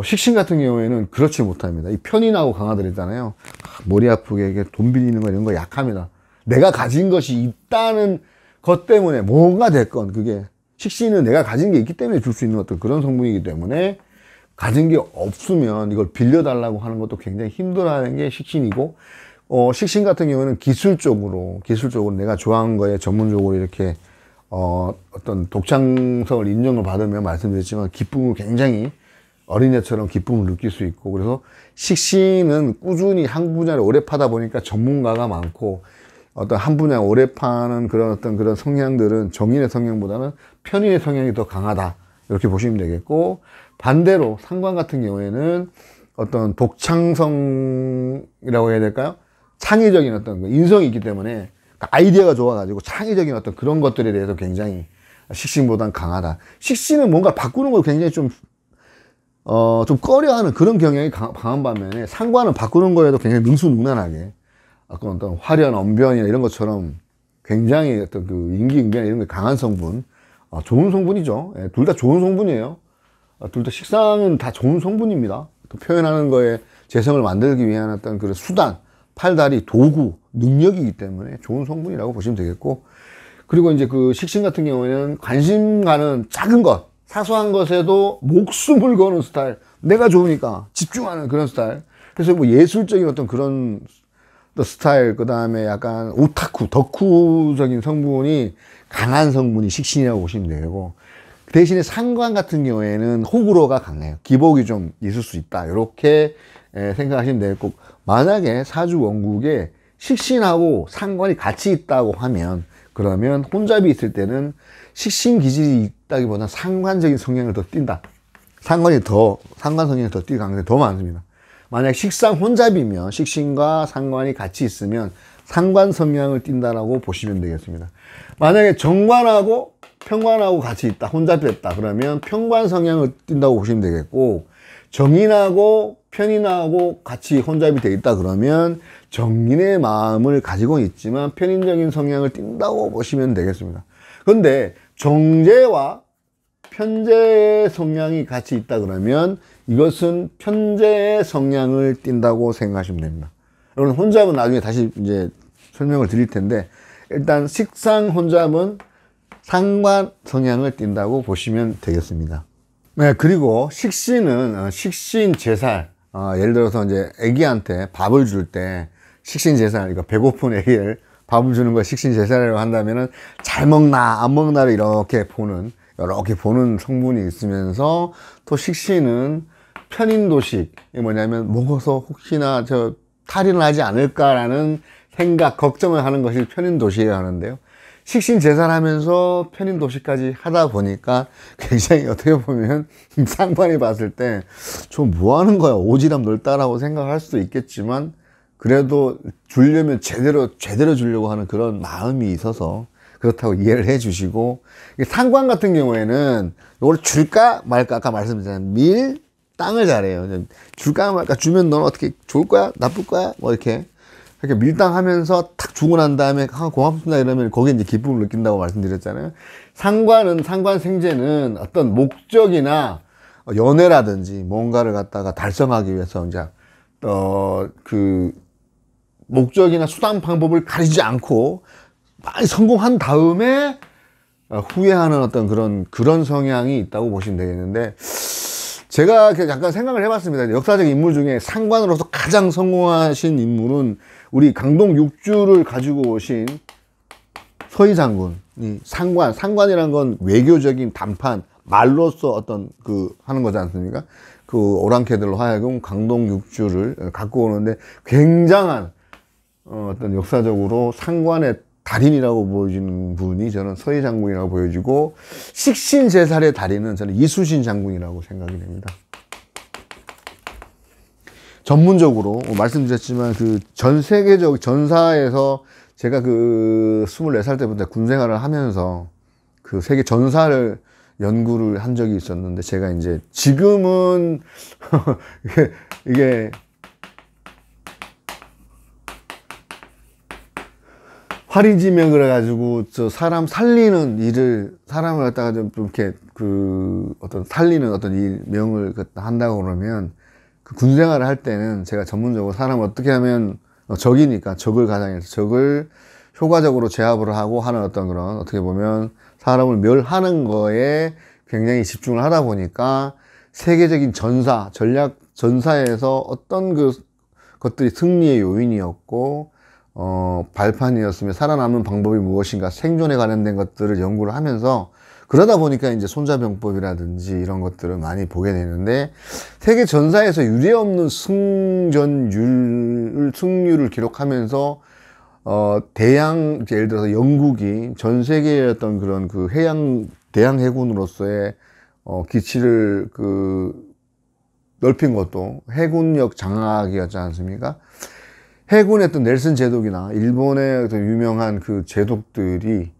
[SPEAKER 1] 식신 같은 경우에는 그렇지 못합니다. 이 편인하고 강하들 있잖아요. 머리 아프게 이게 돈 빌리는 거 이런 거 약합니다. 내가 가진 것이 있다는 것 때문에 뭐가 됐건 그게 식신은 내가 가진 게 있기 때문에 줄 수 있는 어떤 그런 성분이기 때문에 가진 게 없으면 이걸 빌려달라고 하는 것도 굉장히 힘들어하는 게 식신이고, 식신 같은 경우는 기술적으로 내가 좋아하는 거에 전문적으로 이렇게 어떤 독창성을 인정을 받으면 말씀드렸지만 기쁨을 굉장히 어린애처럼 기쁨을 느낄 수 있고, 그래서 식신은 꾸준히 한 분야를 오래 파다 보니까 전문가가 많고, 어떤 한 분야 오래 파는 그런 성향들은 정인의 성향보다는 편인의 성향이 더 강하다, 이렇게 보시면 되겠고, 반대로 상관 같은 경우에는 어떤 독창성이라고 해야 될까요? 창의적인 어떤 인성이 있기 때문에 아이디어가 좋아가지고 창의적인 어떤 그런 것들에 대해서 굉장히 식신보단 강하다. 식신은 뭔가 바꾸는 걸 굉장히 좀 꺼려하는 그런 경향이 강한 반면에 상관은 바꾸는 거에도 굉장히 능수능란하게 어떤 화련, 언변이나 이런 것처럼 굉장히 어떤 그 임기응변 이런 게 강한 성분, 좋은 성분이죠. 예, 둘 다 좋은 성분이에요. 둘 다 식상은 다 좋은 성분입니다. 또 표현하는 거에 재성을 만들기 위한 어떤 그런 수단, 팔다리, 도구, 능력이기 때문에 좋은 성분이라고 보시면 되겠고, 그리고 이제 그 식신 같은 경우에는 관심 가는 작은 것, 사소한 것에도 목숨을 거는 스타일, 내가 좋으니까 집중하는 그런 스타일. 그래서 뭐 예술적인 어떤 그런 스타일, 그 다음에 약간 오타쿠, 덕후적인 성분이 강한 성분이 식신이라고 보시면 되고, 대신에 상관 같은 경우에는 호불호가 강해요. 기복이 좀 있을 수 있다, 이렇게 생각하시면 되겠고, 만약에 사주 원국에 식신하고 상관이 같이 있다고 하면, 그러면 혼잡이 있을 때는 식신 기질이 있다기보다 상관적인 성향을 더 띈다. 상관 성향이 더 띌 가능성이 더 많습니다. 만약 식상 혼잡이면, 식신과 상관이 같이 있으면 상관 성향을 띈다라고 보시면 되겠습니다. 만약에 정관하고 편관하고 같이 있다, 혼잡했다, 그러면 편관 성향을 띈다고 보시면 되겠고, 정인하고 편인하고 같이 혼잡이 돼 있다 그러면 정인의 마음을 가지고 있지만 편인적인 성향을 띈다고 보시면 되겠습니다. 그런데 정제와 편제의 성향이 같이 있다 그러면 이것은 편제의 성향을 띈다고 생각하시면 됩니다. 여러분, 혼잡은 나중에 다시 이제 설명을 드릴 텐데, 일단 식상 혼잡은 상관 성향을 띈다고 보시면 되겠습니다. 네, 그리고 식신은 식신 제살, 예를 들어서 이제 애기한테 밥을 줄 때 식신 제살, 그러니까 배고픈 애기를 밥을 주는 거 식신 제살이라고 한다면은 잘 먹나 안 먹나를 이렇게 보는 성분이 있으면서, 또 식신은 편인도식이 뭐냐면 먹어서 혹시나 탈이 나지 않을까라는 생각, 걱정을 하는 것이 편인도식이라고 하는데요. 식신 제살하면서 편인도식까지 하다 보니까 굉장히 어떻게 보면 상관이 봤을 때 좀 뭐 하는 거야, 오지랖 넓다라고 생각할 수도 있겠지만, 그래도 주려면 제대로 주려고 하는 그런 마음이 있어서 그렇다고 이해를 해 주시고, 상관 같은 경우에는 이걸 줄까 말까, 아까 말씀드렸잖아요. 땅을 잘해요. 줄까 말까, 주면 넌 어떻게 좋을 거야? 나쁠 거야? 뭐 이렇게 밀당하면서 탁 주고 난 다음에 고맙습니다 이러면 거기에 이제 기쁨을 느낀다고 말씀드렸잖아요. 상관 생재는 어떤 목적이나 연애라든지 뭔가를 갖다가 달성하기 위해서 이제 그 목적이나 수단 방법을 가리지 않고 많이 성공한 다음에 후회하는 어떤 그런 성향이 있다고 보시면 되겠는데, 제가 약간 생각을 해봤습니다. 역사적 인물 중에 상관으로서 가장 성공하신 인물은 우리 강동 6주를 가지고 오신 서희 장군이 상관이란 건 외교적인 담판, 말로써 어떤 하는 거지 않습니까? 그 오랑캐들로 하여금 강동 6주를 갖고 오는데 굉장한 어떤 역사적으로 상관의 달인이라고 보여지는 분이 저는 서희 장군이라고 보여지고, 식신제살의 달인은 저는 이수신 장군이라고 생각이 됩니다. 전문적으로 말씀드렸지만 전 세계적 전사에서 제가 24살 때부터 군 생활을 하면서 세계 전사를 연구를 한 적이 있었는데, 제가 이제 지금은 이게 화리지명을 해가지고 사람 살리는 일을, 사람을 갖다가 좀 이렇게 어떤 살리는 어떤 일명을 한다고 그러면 그 군 생활을 할 때는 제가 전문적으로 사람을 어떻게 하면 적이니까 적을 가장해서 적을 효과적으로 제압을 하고 하는 어떤 그런 어떻게 보면 사람을 멸하는 거에 굉장히 집중을 하다 보니까 세계적인 전략 전사에서 어떤 것들이 승리의 요인이었고 발판이었으며 살아남는 방법이 무엇인가 생존에 관련된 것들을 연구를 하면서 그러다 보니까 이제 손자병법이라든지 이런 것들을 많이 보게 되는데 세계 전사에서 유례없는 승률을 기록하면서 예를 들어서 영국이 전 세계의 어떤 그런 그 대양 해군으로서의 기치를 넓힌 것도 해군력 장악이었지 않습니까? 해군의 어떤 넬슨 제독이나 일본의 어떤 유명한 그 제독들이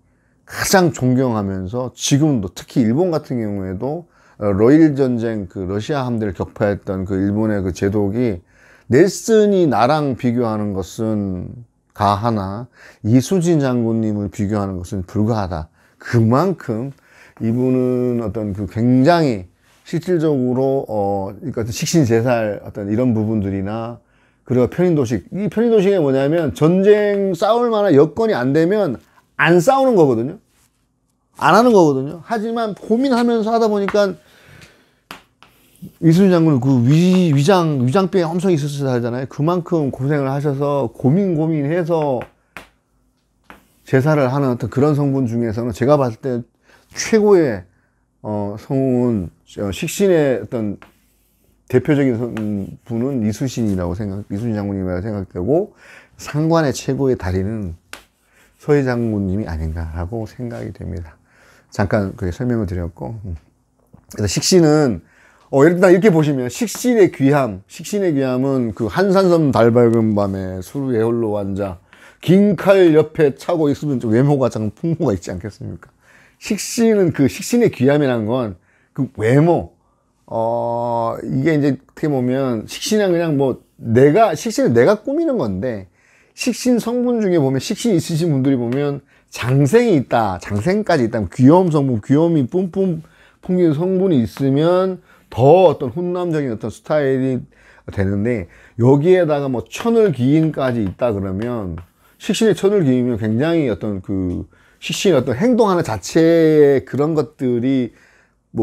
[SPEAKER 1] 가장 존경하면서 지금도 특히 일본 같은 경우에도 러일 전쟁 러시아 함대를 격파했던 일본의 제독이 넬슨이 나랑 비교하는 것은 가하나 이순신 장군님을 비교하는 것은 불가하다. 그만큼 이분은 어떤 굉장히 실질적으로 그러니까 식신제살 어떤 이런 부분들이나 그리고 편인도식, 이 편인도식이 뭐냐면 전쟁 싸울 만한 여건이 안 되면 안 싸우는 거거든요. 안 하는 거거든요. 하지만 고민하면서 하다 보니까 이순신 장군은 위장병이 엄청 있었을 때 하잖아요. 그만큼 고생을 하셔서 고민해서 제사를 하는 어떤 그런 성분 중에서는 제가 봤을 때 최고의 성운 식신의 어떤 대표적인 분은 이순신 장군님이라고 생각되고 상관의 최고의 달인은 서희 장군님이 아닌가라고 생각이 됩니다. 잠깐 그렇게 설명을 드렸고 그래서 식신은 일단 이렇게 보시면 식신의 귀함은 한산섬 달 밝은 밤에 술 애홀로 완자 긴 칼 옆에 차고 있으면 좀 외모가 참 풍모가 있지 않겠습니까? 식신은 식신의 귀함이라는 건 외모 이게 이제 어떻게 보면 식신은 그냥 식신은 내가 꾸미는 건데 식신 성분 중에 보면 식신이 있으신 분들이 보면 장생까지 있다. 귀여움 성분, 귀여움이 뿜뿜 풍기는 성분이 있으면 더 어떤 훈남적인 어떤 스타일이 되는데 여기에다가 천을기인까지 있다 그러면 식신의 천을기인이면 굉장히 어떤 식신의 어떤 행동하는 자체의 그런 것들이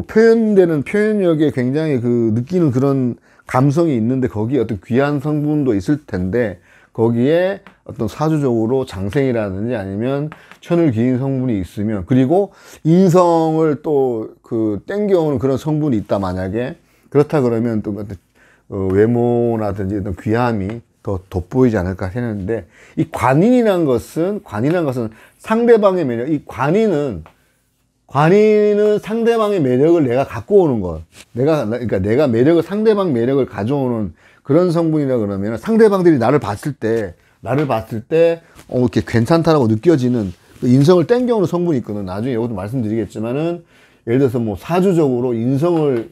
[SPEAKER 1] 표현되는 표현력에 굉장히 느끼는 그런 감성이 있는데 거기에 어떤 귀한 성분도 있을 텐데 거기에 어떤 사주적으로 장생이라든지 아니면 천을기인 성분이 있으면 그리고 인성을 또 땡겨오는 그런 성분이 있다 만약에 그렇다 그러면 또 외모라든지 어떤 귀함이 더 돋보이지 않을까 했는데 이 관인이란 것은 상대방의 매력 관인은 상대방의 매력을 내가 갖고 오는 것 그러니까 내가 상대방 매력을 가져오는 그런 성분이라 그러면 상대방들이 나를 봤을 때 이렇게 괜찮다라고 느껴지는 인성을 땡겨오는 성분이 있거든. 나중에 이것도 말씀드리겠지만은 예를 들어서 사주적으로 인성을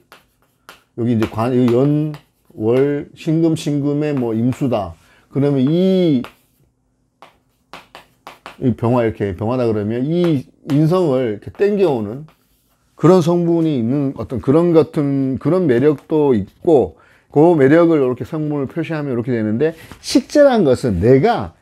[SPEAKER 1] 여기 이제 연, 월, 신금의 임수다. 그러면 이 병화다 그러면 이 인성을 이렇게 땡겨오는 그런 성분이 있는 어떤 그런 매력도 있고 그 매력을 이렇게 성분을 표시하면 이렇게 되는데 식재란 것은 내가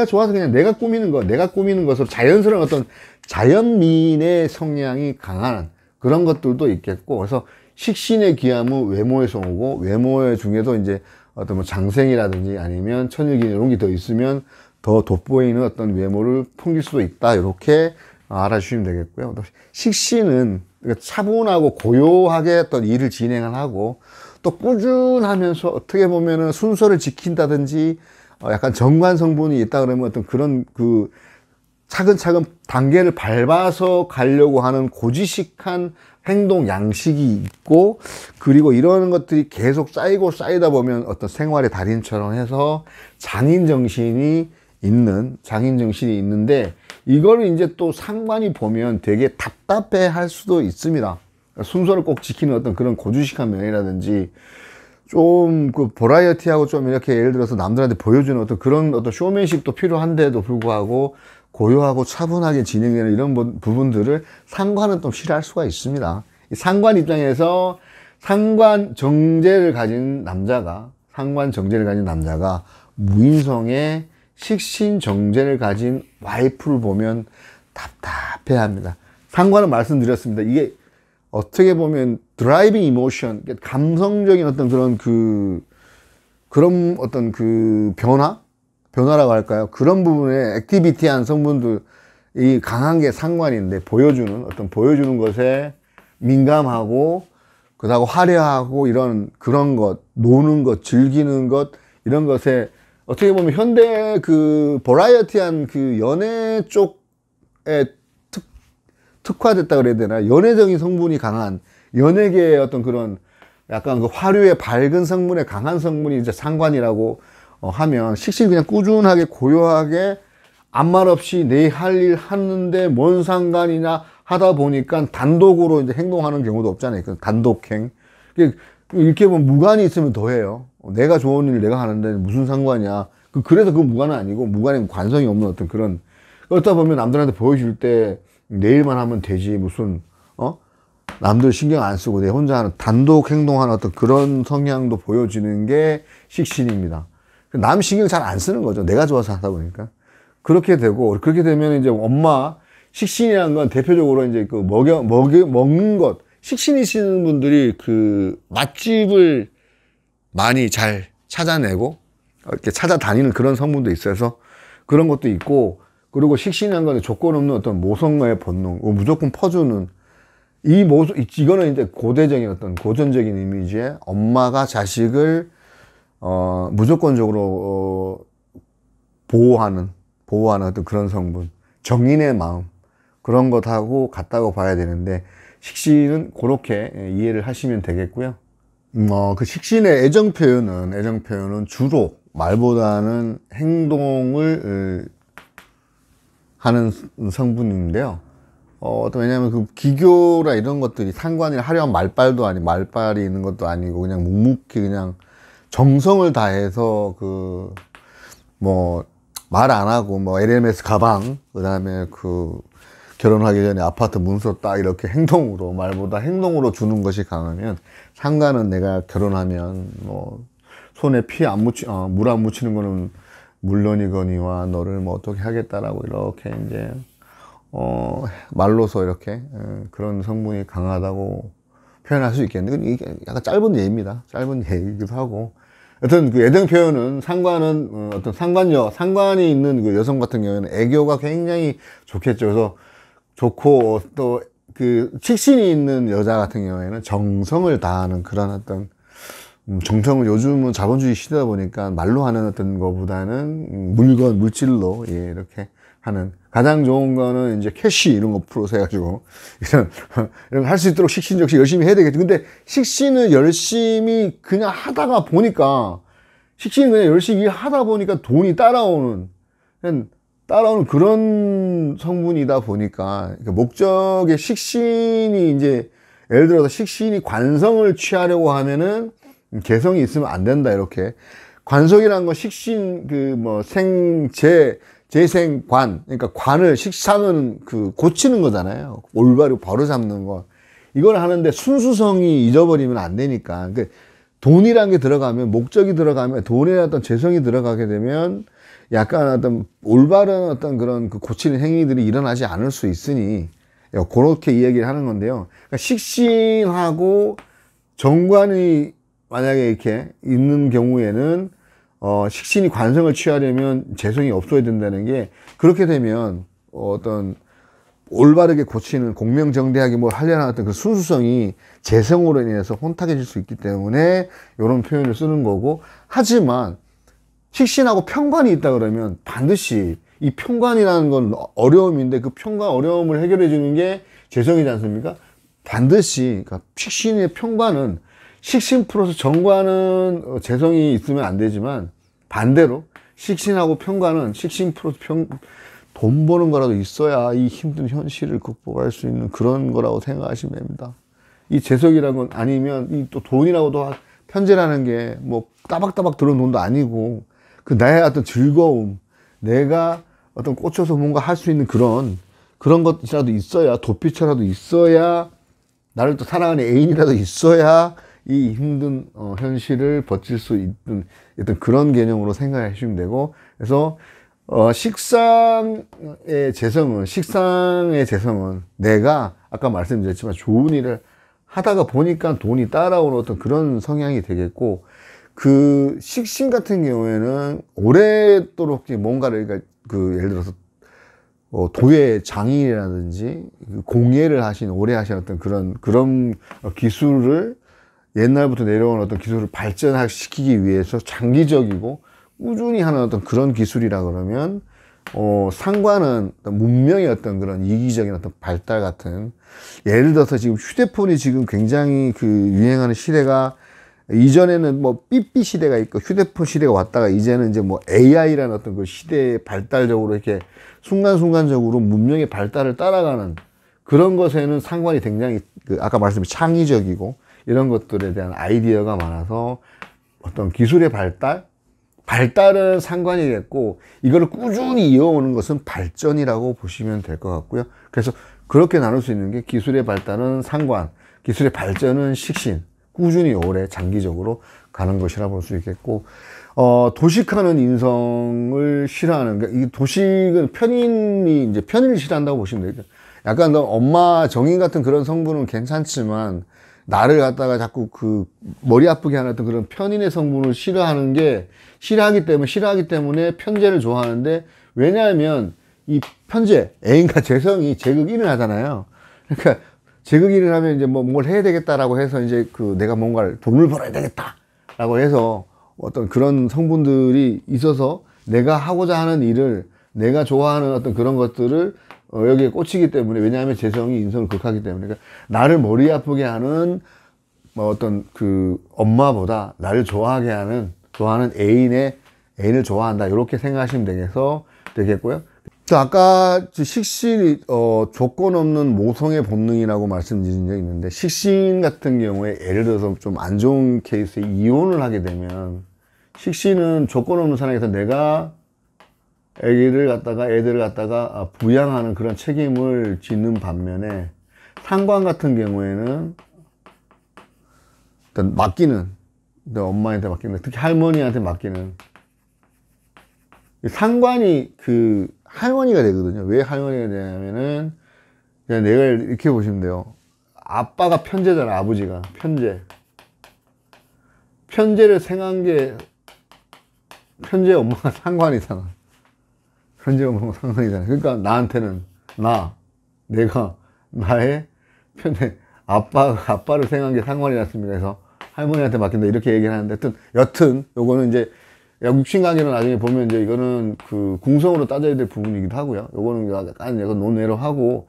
[SPEAKER 1] 좋아서 그냥 내가 꾸미는 것으로 자연스러운 어떤 자연미인의 성향이 강한 그런 것들도 있겠고 그래서 식신의 귀함은 외모에서 오고 외모 중에도 이제 어떤 장생이라든지 아니면 천일기인 이런 게 더 있으면 더 돋보이는 어떤 외모를 풍길 수도 있다 이렇게 알아주시면 되겠고요. 식신은 차분하고 고요하게 어떤 일을 진행을 하고 또 꾸준하면서 어떻게 보면은 순서를 지킨다든지 약간 정관 성분이 있다 그러면 어떤 그런 차근차근 단계를 밟아서 가려고 하는 고지식한 행동 양식이 있고 그리고 이런 것들이 계속 쌓이다 보면 어떤 생활의 달인처럼 해서 장인 정신이 있는데 이거를 이제 또 상관이 보면 되게 답답해 할 수도 있습니다. 순서를 꼭 지키는 어떤 그런 고주식한 면이라든지 좀 버라이어티하고 좀 이렇게 예를 들어서 남들한테 보여주는 어떤 그런 어떤 쇼맨십도 필요한데도 불구하고 고요하고 차분하게 진행되는 이런 부분들을 상관은 또 싫어할 수가 있습니다. 이 상관 입장에서 상관 정제를 가진 남자가 무인성에 식신 정제를 가진 와이프를 보면 답답해 합니다. 상관은 말씀드렸습니다. 이게 어떻게 보면 드라이빙 이모션, 감성적인 어떤 그런 어떤 그 변화라고 할까요? 그런 부분에 액티비티한 성분들이 강한 게 상관인데, 보여주는 것에 민감하고, 그다고 화려하고, 그런 것, 노는 것, 즐기는 것, 이런 것에 어떻게 보면 현대 그 버라이어티한 그 연애 쪽에 특화됐다 그래야 되나? 연애적인 성분이 강한, 연예계의 어떤 그런 약간 그 화류의 밝은 성분에 강한 성분이 이제 상관이라고 하면, 식신이 그냥 꾸준하게 고요하게 아무 말 없이 내 할 일 하는데 뭔 상관이냐 하다 보니까 단독으로 이제 행동하는 경우도 없잖아요. 그 단독행. 이렇게 보면 무관이 있으면 더해요. 내가 좋은 일 내가 하는데 무슨 상관이야. 그래서 그 무관은 아니고, 무관이 관성이 없는 어떤 그런, 그렇다 보면 남들한테 보여줄 때 내 일만 하면 되지, 무슨 남들 신경 안 쓰고 내 혼자 하는 단독 행동하는 어떤 그런 성향도 보여지는 게 식신입니다. 남 신경 잘 안 쓰는 거죠. 내가 좋아서 하다 보니까. 그렇게 되면 이제 식신이라는 건 대표적으로 이제 그 먹는 것, 식신이시는 분들이 그 맛집을 많이 잘 찾아내고 이렇게 찾아다니는 그런 성분도 있어서 그런 것도 있고, 그리고 식신이라는 건 조건 없는 어떤 모성의 본능, 무조건 퍼주는 이거는 이제 고전적인 이미지에 엄마가 자식을 무조건적으로 보호하는 어떤 그런 성분, 정인의 마음, 그런 것하고 같다고 봐야 되는데, 식신은 그렇게 이해를 하시면 되겠고요. 그 식신의 애정 표현은 주로 말보다는 행동을 하는 성분인데요. 왜냐하면 그 기교라 이런 것들이 상관이나 화려한 말빨이 있는 것도 아니고, 그냥 묵묵히 그냥 정성을 다해서 말 안 하고 LMS 가방, 그 다음에 결혼하기 전에 아파트 문서 딱 이렇게 말보다 행동으로 주는 것이 강하면, 상관은 내가 결혼하면 손에 물 안 묻히는 거는 물론이거니와 너를 어떻게 하겠다라고 이렇게 이제 말로서 이렇게 그런 성분이 강하다고 표현할 수 있겠는데, 이게 약간 짧은 예입니다. 짧은 예이기도 하고. 여튼 그 애정 표현은 상관은 어떤 상관이 있는 그 여성 같은 경우에는 애교가 굉장히 좋겠죠. 그래서 좋고, 또 그 식신이 있는 여자 같은 경우에는 정성을 다하는 그런 어떤 정성을, 요즘은 자본주의 시대다 보니까 말로 하는 어떤 것보다는 물질로 이렇게 하는, 가장 좋은 거는 이제 캐시 이런 거 풀어서 해가지고 이런 할 수 있도록 식신 역시 열심히 해야 되겠죠. 근데 식신은 열심히 그냥 하다가 보니까, 돈이 따라오는 그런 성분이다 보니까, 목적의 식신이 이제, 예를 들어서 식신이 관성을 취하려고 하면은 개성이 있으면 안 된다, 이렇게. 관성이라는 건 식신, 재생관, 그러니까 식상은 고치는 거잖아요. 올바로 바로 잡는 거. 이걸 하는데 순수성이 잊어버리면 안 되니까. 돈이라는 게 들어가면, 목적이 들어가면, 돈에 어떤 재성이 들어가게 되면 약간 어떤 올바른 어떤 그런 고치는 행위들이 일어나지 않을 수 있으니, 그렇게 이야기를 하는 건데요. 그러니까 식신하고 정관이 만약에 이렇게 있는 경우에는, 식신이 관성을 취하려면 재성이 없어야 된다는 게, 그렇게 되면 어떤 올바르게 고치는, 공명정대하게 하려는 어떤 그 순수성이 재성으로 인해서 혼탁해질 수 있기 때문에 이런 표현을 쓰는 거고, 하지만 식신하고 편관이 있다 그러면 반드시 이 편관이라는 건 어려움인데, 그 편관 어려움을 해결해 주는 게 재성이지 않습니까? 반드시, 그러니까 식신의 편관은, 식신 플러스 정관은 재성이 있으면 안 되지만, 반대로 식신하고 편관은 식신 플러스 돈 버는 거라도 있어야 이 힘든 현실을 극복할 수 있는 그런 거라고 생각하시면 됩니다. 이 재성이라는 건, 아니면 이 또 돈이라고도, 편제라는 게 따박따박 들어온 돈도 아니고, 나의 어떤 즐거움, 내가 어떤 꽂혀서 뭔가 할 수 있는 그런 것이라도 있어야, 도피처라도 있어야, 나를 또 사랑하는 애인이라도 있어야 이 힘든 현실을 버틸 수 있는 어떤 그런 개념으로 생각해 주시면 되고, 그래서 식상의 재성은 내가 아까 말씀드렸지만 좋은 일을 하다가 보니까 돈이 따라오는 어떤 그런 성향이 되겠고, 그 식신 같은 경우에는 오랫도록 뭔가를, 그러니까 그 예를 들어서 도예 장인이라든지 공예를 오래 하신 어떤 그런 기술을, 옛날부터 내려온 어떤 기술을 발전시키기 위해서 장기적이고 꾸준히 하는 어떤 그런 기술이라 그러면, 상관은 어떤 문명의 어떤 그런 이기적인 어떤 발달 같은, 예를 들어서 지금 휴대폰이 지금 굉장히 그 유행하는 시대가, 이전에는 뭐 삐삐 시대가 있고 휴대폰 시대가 왔다가 이제는 이제 뭐 AI라는 어떤 그 시대의 발달적으로 이렇게 순간순간적으로 문명의 발달을 따라가는 그런 것에는 상관이 굉장히 아까 말씀드린 창의적이고 이런 것들에 대한 아이디어가 많아서 어떤 기술의 발달은 상관이겠고, 이거를 꾸준히 이어오는 것은 발전이라고 보시면 될 것 같고요. 그래서 그렇게 나눌 수 있는 게, 기술의 발달은 상관, 기술의 발전은 식신, 꾸준히 오래 장기적으로 가는 것이라 볼 수 있겠고, 도식하는 인성을 싫어하는, 그러니까 이 도식은 이제 편인을 싫어한다고 보시면 되죠. 약간 엄마 정인 같은 그런 성분은 괜찮지만, 나를 갖다가 자꾸 그 머리 아프게 하는 어떤 그런 편인의 성분을 싫어하기 때문에 편재를 좋아하는데, 왜냐하면 이 편재, 애인과 재성이 제극 1을 하잖아요. 그러니까 제극 1을 하면 이제 뭐 뭘 해야 되겠다라고 해서 이제 내가 뭔가를 돈을 벌어야 되겠다라고 해서 어떤 그런 성분들이 있어서 내가 하고자 하는 일을, 내가 좋아하는 어떤 그런 것들을 여기에 꽂히기 때문에, 왜냐하면 재성이 인성을 극하기 때문에, 그러니까 나를 머리 아프게 하는 뭐 어떤 그 엄마보다 나를 좋아하는 애인을 좋아한다, 이렇게 생각하시면 되겠고요. 아까 식신이 조건 없는 모성의 본능이라고 말씀드린 적이 있는데, 식신 같은 경우에 예를 들어서 좀 안 좋은 케이스에 이혼을 하게 되면, 식신은 조건 없는 사랑에서 내가 애들을 갖다가 부양하는 그런 책임을 짓는 반면에, 상관 같은 경우에는 일단 내 엄마한테 맡기는, 특히 할머니한테 맡기는, 상관이 할머니가 되거든요. 왜 할머니가 되냐면은, 그냥 내가 이렇게 보시면 돼요. 아빠가 편재잖아, 아버지가. 편재를 생한 게, 편재 엄마가 상관이잖아. 그러니까 나한테는, 내가 나의 아빠를 생한 게 상관이 났습니다. 그래서 할머니한테 맡긴다, 이렇게 얘기를 하는데, 여튼 요거는 이제 육신관계는 나중에 보면 이제 이거는 그 궁성으로 따져야 될 부분이기도 하고요. 요거는 약간 논외로 하고,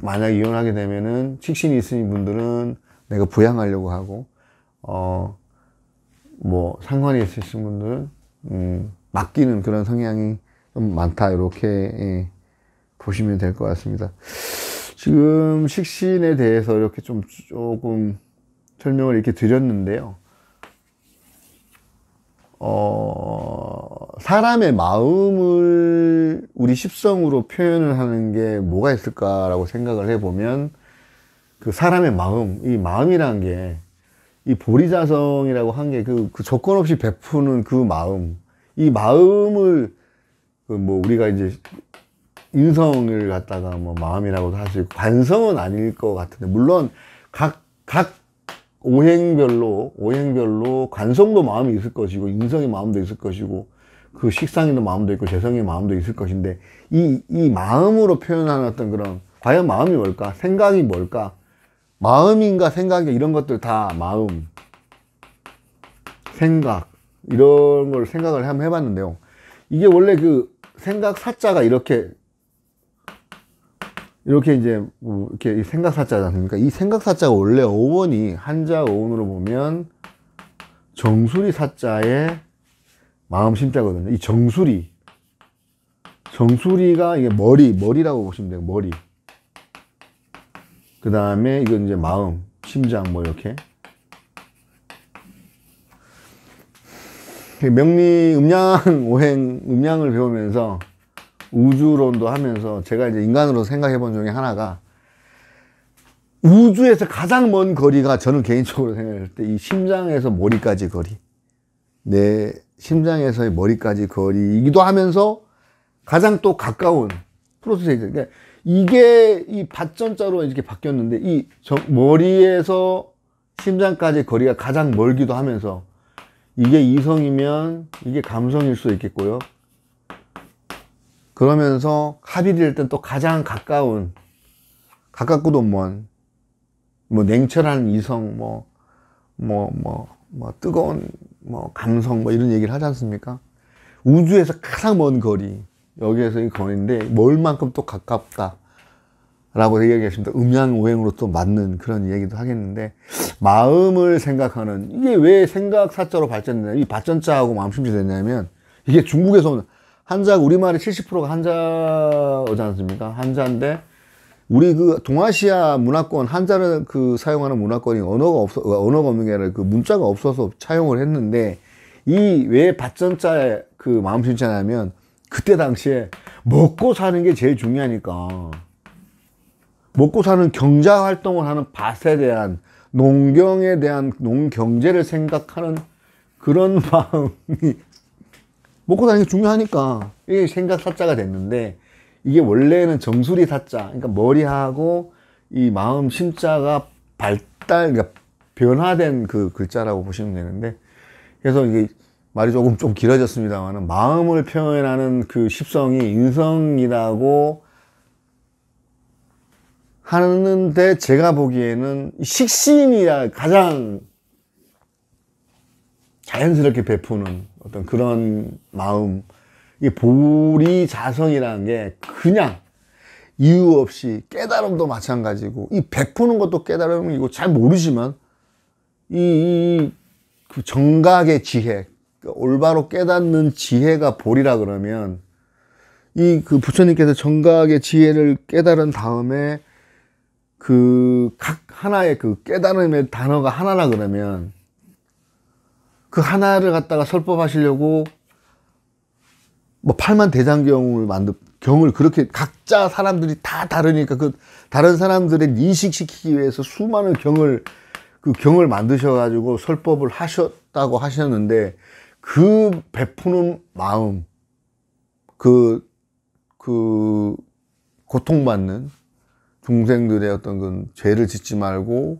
[SPEAKER 1] 만약 이혼하게 되면은, 식신이 있으신 분들은 내가 부양하려고 하고, 뭐 상관이 있으신 분들은 맡기는 그런 성향이 좀 많다, 이렇게 보시면 될 것 같습니다. 지금 식신에 대해서 이렇게 조금 설명을 이렇게 드렸는데요. 사람의 마음을 우리 십성으로 표현을 하는 게 뭐가 있을까라고 생각을 해보면, 그 사람의 이 마음이란 게, 이 보리자성이라고 한 게 그 조건 없이 베푸는 그 마음, 이 마음을 뭐 우리가 이제 인성을 갖다가 뭐 마음이라고도 할 수 있고, 관성은 아닐 것 같은데, 물론 각 오행별로 관성도 마음이 있을 것이고, 인성의 마음도 있을 것이고, 그 식상의 마음도 있고, 재성의 마음도 있을 것인데, 이 마음으로 표현하는 어떤 그런, 과연 마음이 뭘까? 생각이 뭘까? 마음인가 생각이, 이런 것들 다 생각, 이런 걸 생각을 한번 해봤는데요. 이게 원래 그 생각 사자가 이렇게 이제 이렇게 생각 사자지 않습니까? 이 생각 사자가 원래 어원이, 한자 어원으로 보면 정수리 사자의 마음 심자거든요. 이 정수리가 이게 머리라고 보시면 돼요. 머리. 그 다음에 이건 이제 마음, 심장, 뭐 이렇게. 명리 음양 오행 음양을 배우면서 우주론도 하면서 제가 이제 인간으로 생각해 본 중에 하나가, 우주에서 가장 먼 거리가 저는 개인적으로 생각할 때 이 심장에서 머리까지 거리, 내 심장에서의 머리까지 거리이기도 하면서 가장 또 가까운 프로세스. 그러니까 이게 이 밭전자로 이렇게 바뀌었는데 이 머리에서 심장까지 거리가 가장 멀기도 하면서, 이게 이성이면 이게 감성일 수 있겠고요. 그러면서 합이 될 땐 또 가장 가까운, 가깝고도 먼, 뭐 냉철한 이성, 뜨거운 감성, 뭐 이런 얘기를 하지 않습니까? 우주에서 가장 먼 거리, 여기에서 이 거리인데 멀 만큼 또 가깝다 라고 얘기하겠습니다. 음양오행으로 또 맞는 그런 얘기도 하겠는데, 마음을 생각하는, 이게 왜 생각사자로 발전되냐, 이 발전자하고 마음심자 됐냐면, 이게 중국에서 오는 한자, 우리말의 70%가 한자어지 않습니까? 한자인데, 우리 그 동아시아 문화권, 한자를 그 사용하는 문화권이 언어가 없는 게 아니라 그 문자가 없어서 차용을 했는데, 이 왜 발전자의 그 마음심자냐면, 그때 당시에 먹고 사는 게 제일 중요하니까, 먹고 사는 경자 활동을 하는 밭에 대한, 농경에 대한, 농경제를 생각하는 그런 마음이, 먹고 사는 게 중요하니까 이게 생각 사자가 됐는데, 이게 원래는 정수리 사자, 그러니까 머리하고 이 마음 심자가 그러니까 변화된 그 글자라고 보시면 되는데, 그래서 이게 말이 좀 길어졌습니다만, 마음을 표현하는 그 십성이 인성이라고 하는데, 제가 보기에는 식신이라 가장 자연스럽게 베푸는 어떤 그런 마음, 이 보리자성이라는 게 그냥 이유 없이, 깨달음도 마찬가지고, 이 베푸는 것도 깨달음이고, 잘 모르지만 그 정각의 지혜, 올바로 깨닫는 지혜가 보리라 그러면, 이 그 부처님께서 정각의 지혜를 깨달은 다음에 그 각 하나의 그 깨달음의 단어가 하나라 그러면, 그 하나를 갖다가 설법하시려고 뭐 팔만대장경을 경을 그렇게 각자 사람들이 다 다르니까 그 다른 사람들의 인식시키기 위해서 수많은 그 경을 만드셔가지고 설법을 하셨다고 하셨는데, 그 베푸는 마음, 그 고통받는 중생들의 어떤 그 죄를 짓지 말고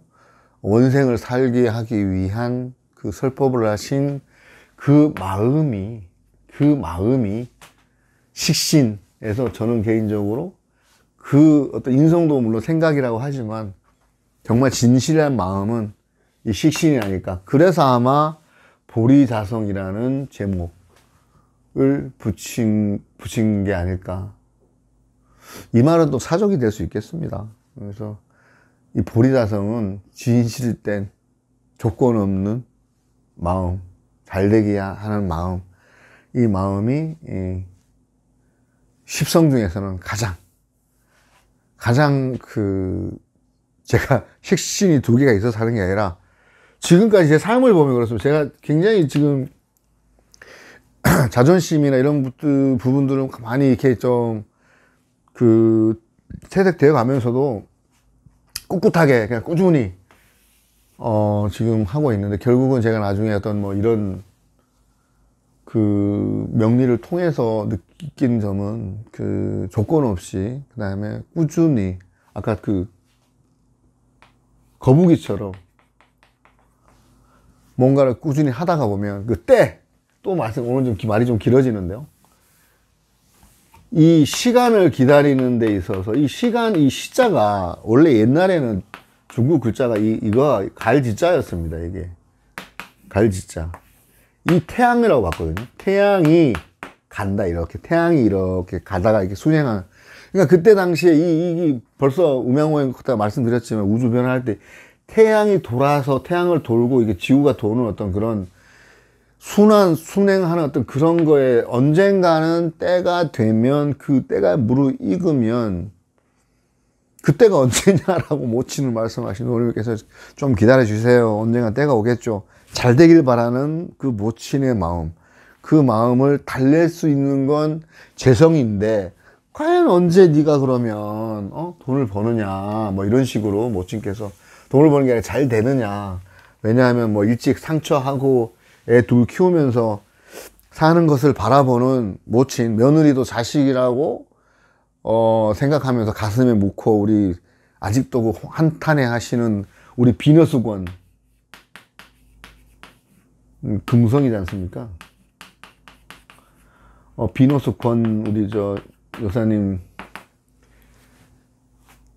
[SPEAKER 1] 원생을 살게 하기 위한 그 설법을 하신 그 마음이 식신에서, 저는 개인적으로 그 어떤 인성도 물론 생각이라고 하지만 정말 진실한 마음은 이 식신이 아닐까. 그래서 아마 보리자성이라는 제목을 붙인 게 아닐까. 이 말은 또 사족이 될 수 있겠습니다. 그래서 이 보리자성은 진실된 조건 없는 마음, 잘되게 하는 마음, 이 마음이 십성 중에서는 가장 제가 식신이 2개가 있어서 하는 게 아니라, 지금까지 제 삶을 보면 그렇습니다. 제가 굉장히 지금 자존심이나 이런 부분들은 많이 이렇게 좀 퇴색되어 가면서도 꿋꿋하게 그냥 꾸준히 지금 하고 있는데, 결국은 제가 나중에 어떤 뭐 이런 그 명리를 통해서 느낀 점은, 그 조건 없이, 그 다음에 꾸준히, 아까 그 거북이처럼 뭔가를 꾸준히 하다가 보면 오늘 좀 말이 좀 길어지는데요, 이 시간을 기다리는 데 있어서 이 시자가 원래 옛날에는 중국 글자가 이거 갈지자였습니다. 이게 갈지자, 이 태양이라고 봤거든요. 태양이 간다, 이렇게 태양이 이렇게 가다가 이렇게 순행하는. 그러니까 그때 당시에 이 벌써 음양오행 그때 말씀드렸지만, 우주 변화할 때 태양이 돌아서 태양을 돌고 이게 지구가 도는 어떤 그런 순행하는 어떤 그런 거에, 언젠가는 때가 되면, 그 때가 무르익으면, 그때가 언제냐라고 모친을 말씀하신 어머니께서 좀 기다려 주세요. 언젠가 때가 오겠죠. 잘 되길 바라는 그 모친의 마음. 그 마음을 달랠 수 있는 건 재성인데, 과연 언제 네가 그러면 돈을 버느냐, 뭐 이런 식으로 모친께서 돈을 버는 게 아니라 잘 되느냐. 왜냐하면 뭐 일찍 상처하고 애 둘 키우면서 사는 것을 바라보는 모친, 며느리도 자식이라고 생각하면서 가슴에 묻고, 우리 아직도 그 한탄해 하시는 우리 비너수건, 금성이지 않습니까? 비너수건 우리 저 여사님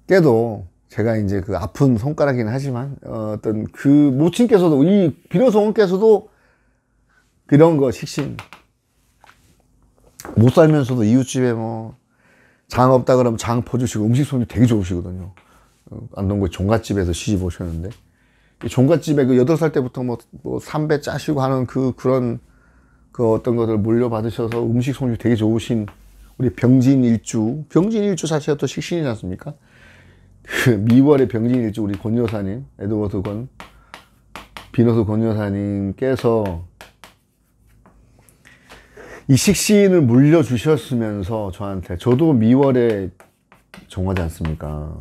[SPEAKER 1] 께도 제가 이제 그 아픈 손가락이긴 하지만 어떤 그 모친께서도, 이 비너수건께서도 그런 거 식신, 못 살면서도 이웃집에 뭐 장 없다 그러면 장 퍼주시고, 음식 솜씨 되게 좋으시거든요. 안동구 종갓집에서 시집 오셨는데, 종갓집에 그 8살 때부터 뭐 삼배 짜시고 하는 그런 어떤 것을 물려받으셔서 음식 솜씨 되게 좋으신 우리 병진일주 자체가 또 식신이지 않습니까? 그 미월의 병진일주 우리 권 여사님, 에드워드 비너스 권 여사님께서 이 식신을 물려주셨으면서 저한테, 저도 미월에 정하지 않습니까?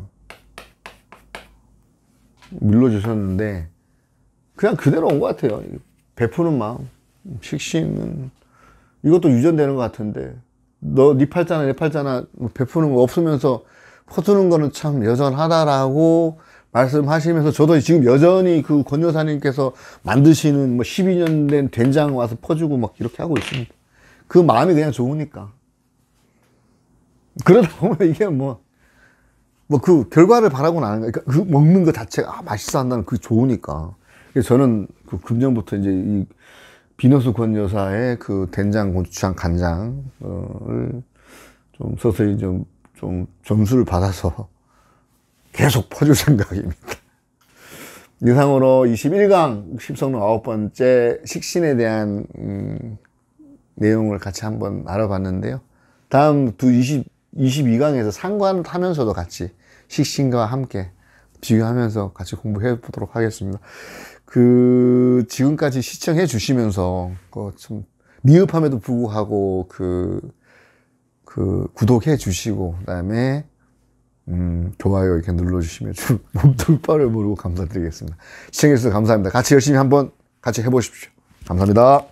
[SPEAKER 1] 물려주셨는데 그냥 그대로 온 것 같아요. 베푸는 마음, 식신은 이것도 유전되는 것 같은데, 네 팔자나 내 팔자나 베푸는 거 없으면서 퍼주는 거는 참 여전하다라고 말씀하시면서, 저도 지금 여전히 그 권 여사님께서 만드시는 뭐 12년 된 된장 와서 퍼주고 막 이렇게 하고 있습니다. 그 마음이 그냥 좋으니까. 그러다 보면 이게 그 결과를 바라고는 안 하는 거예요. 그러니까 그 먹는 것 자체가 맛있어 한다는 그게 좋으니까. 그래서 저는 그 금년부터 이제 이 비너스 권 여사의 그 된장, 고추장, 간장을 좀 서서히 좀 점수를 받아서 계속 퍼줄 생각입니다. 이상으로 21강 십성록 9번째 식신에 대한 내용을 같이 한번 알아봤는데요. 다음 22강에서 상관하면서도 같이 식신과 함께 비교하면서 같이 공부해 보도록 하겠습니다. 지금까지 시청해 주시면서 좀 미흡함에도 불구하고 구독해 주시고, 그다음에 좋아요 이렇게 눌러주시면 좀 몸둘 바를 모르고 감사드리겠습니다. 시청해 주셔서 감사합니다. 같이 열심히 한번 같이 해보십시오. 감사합니다.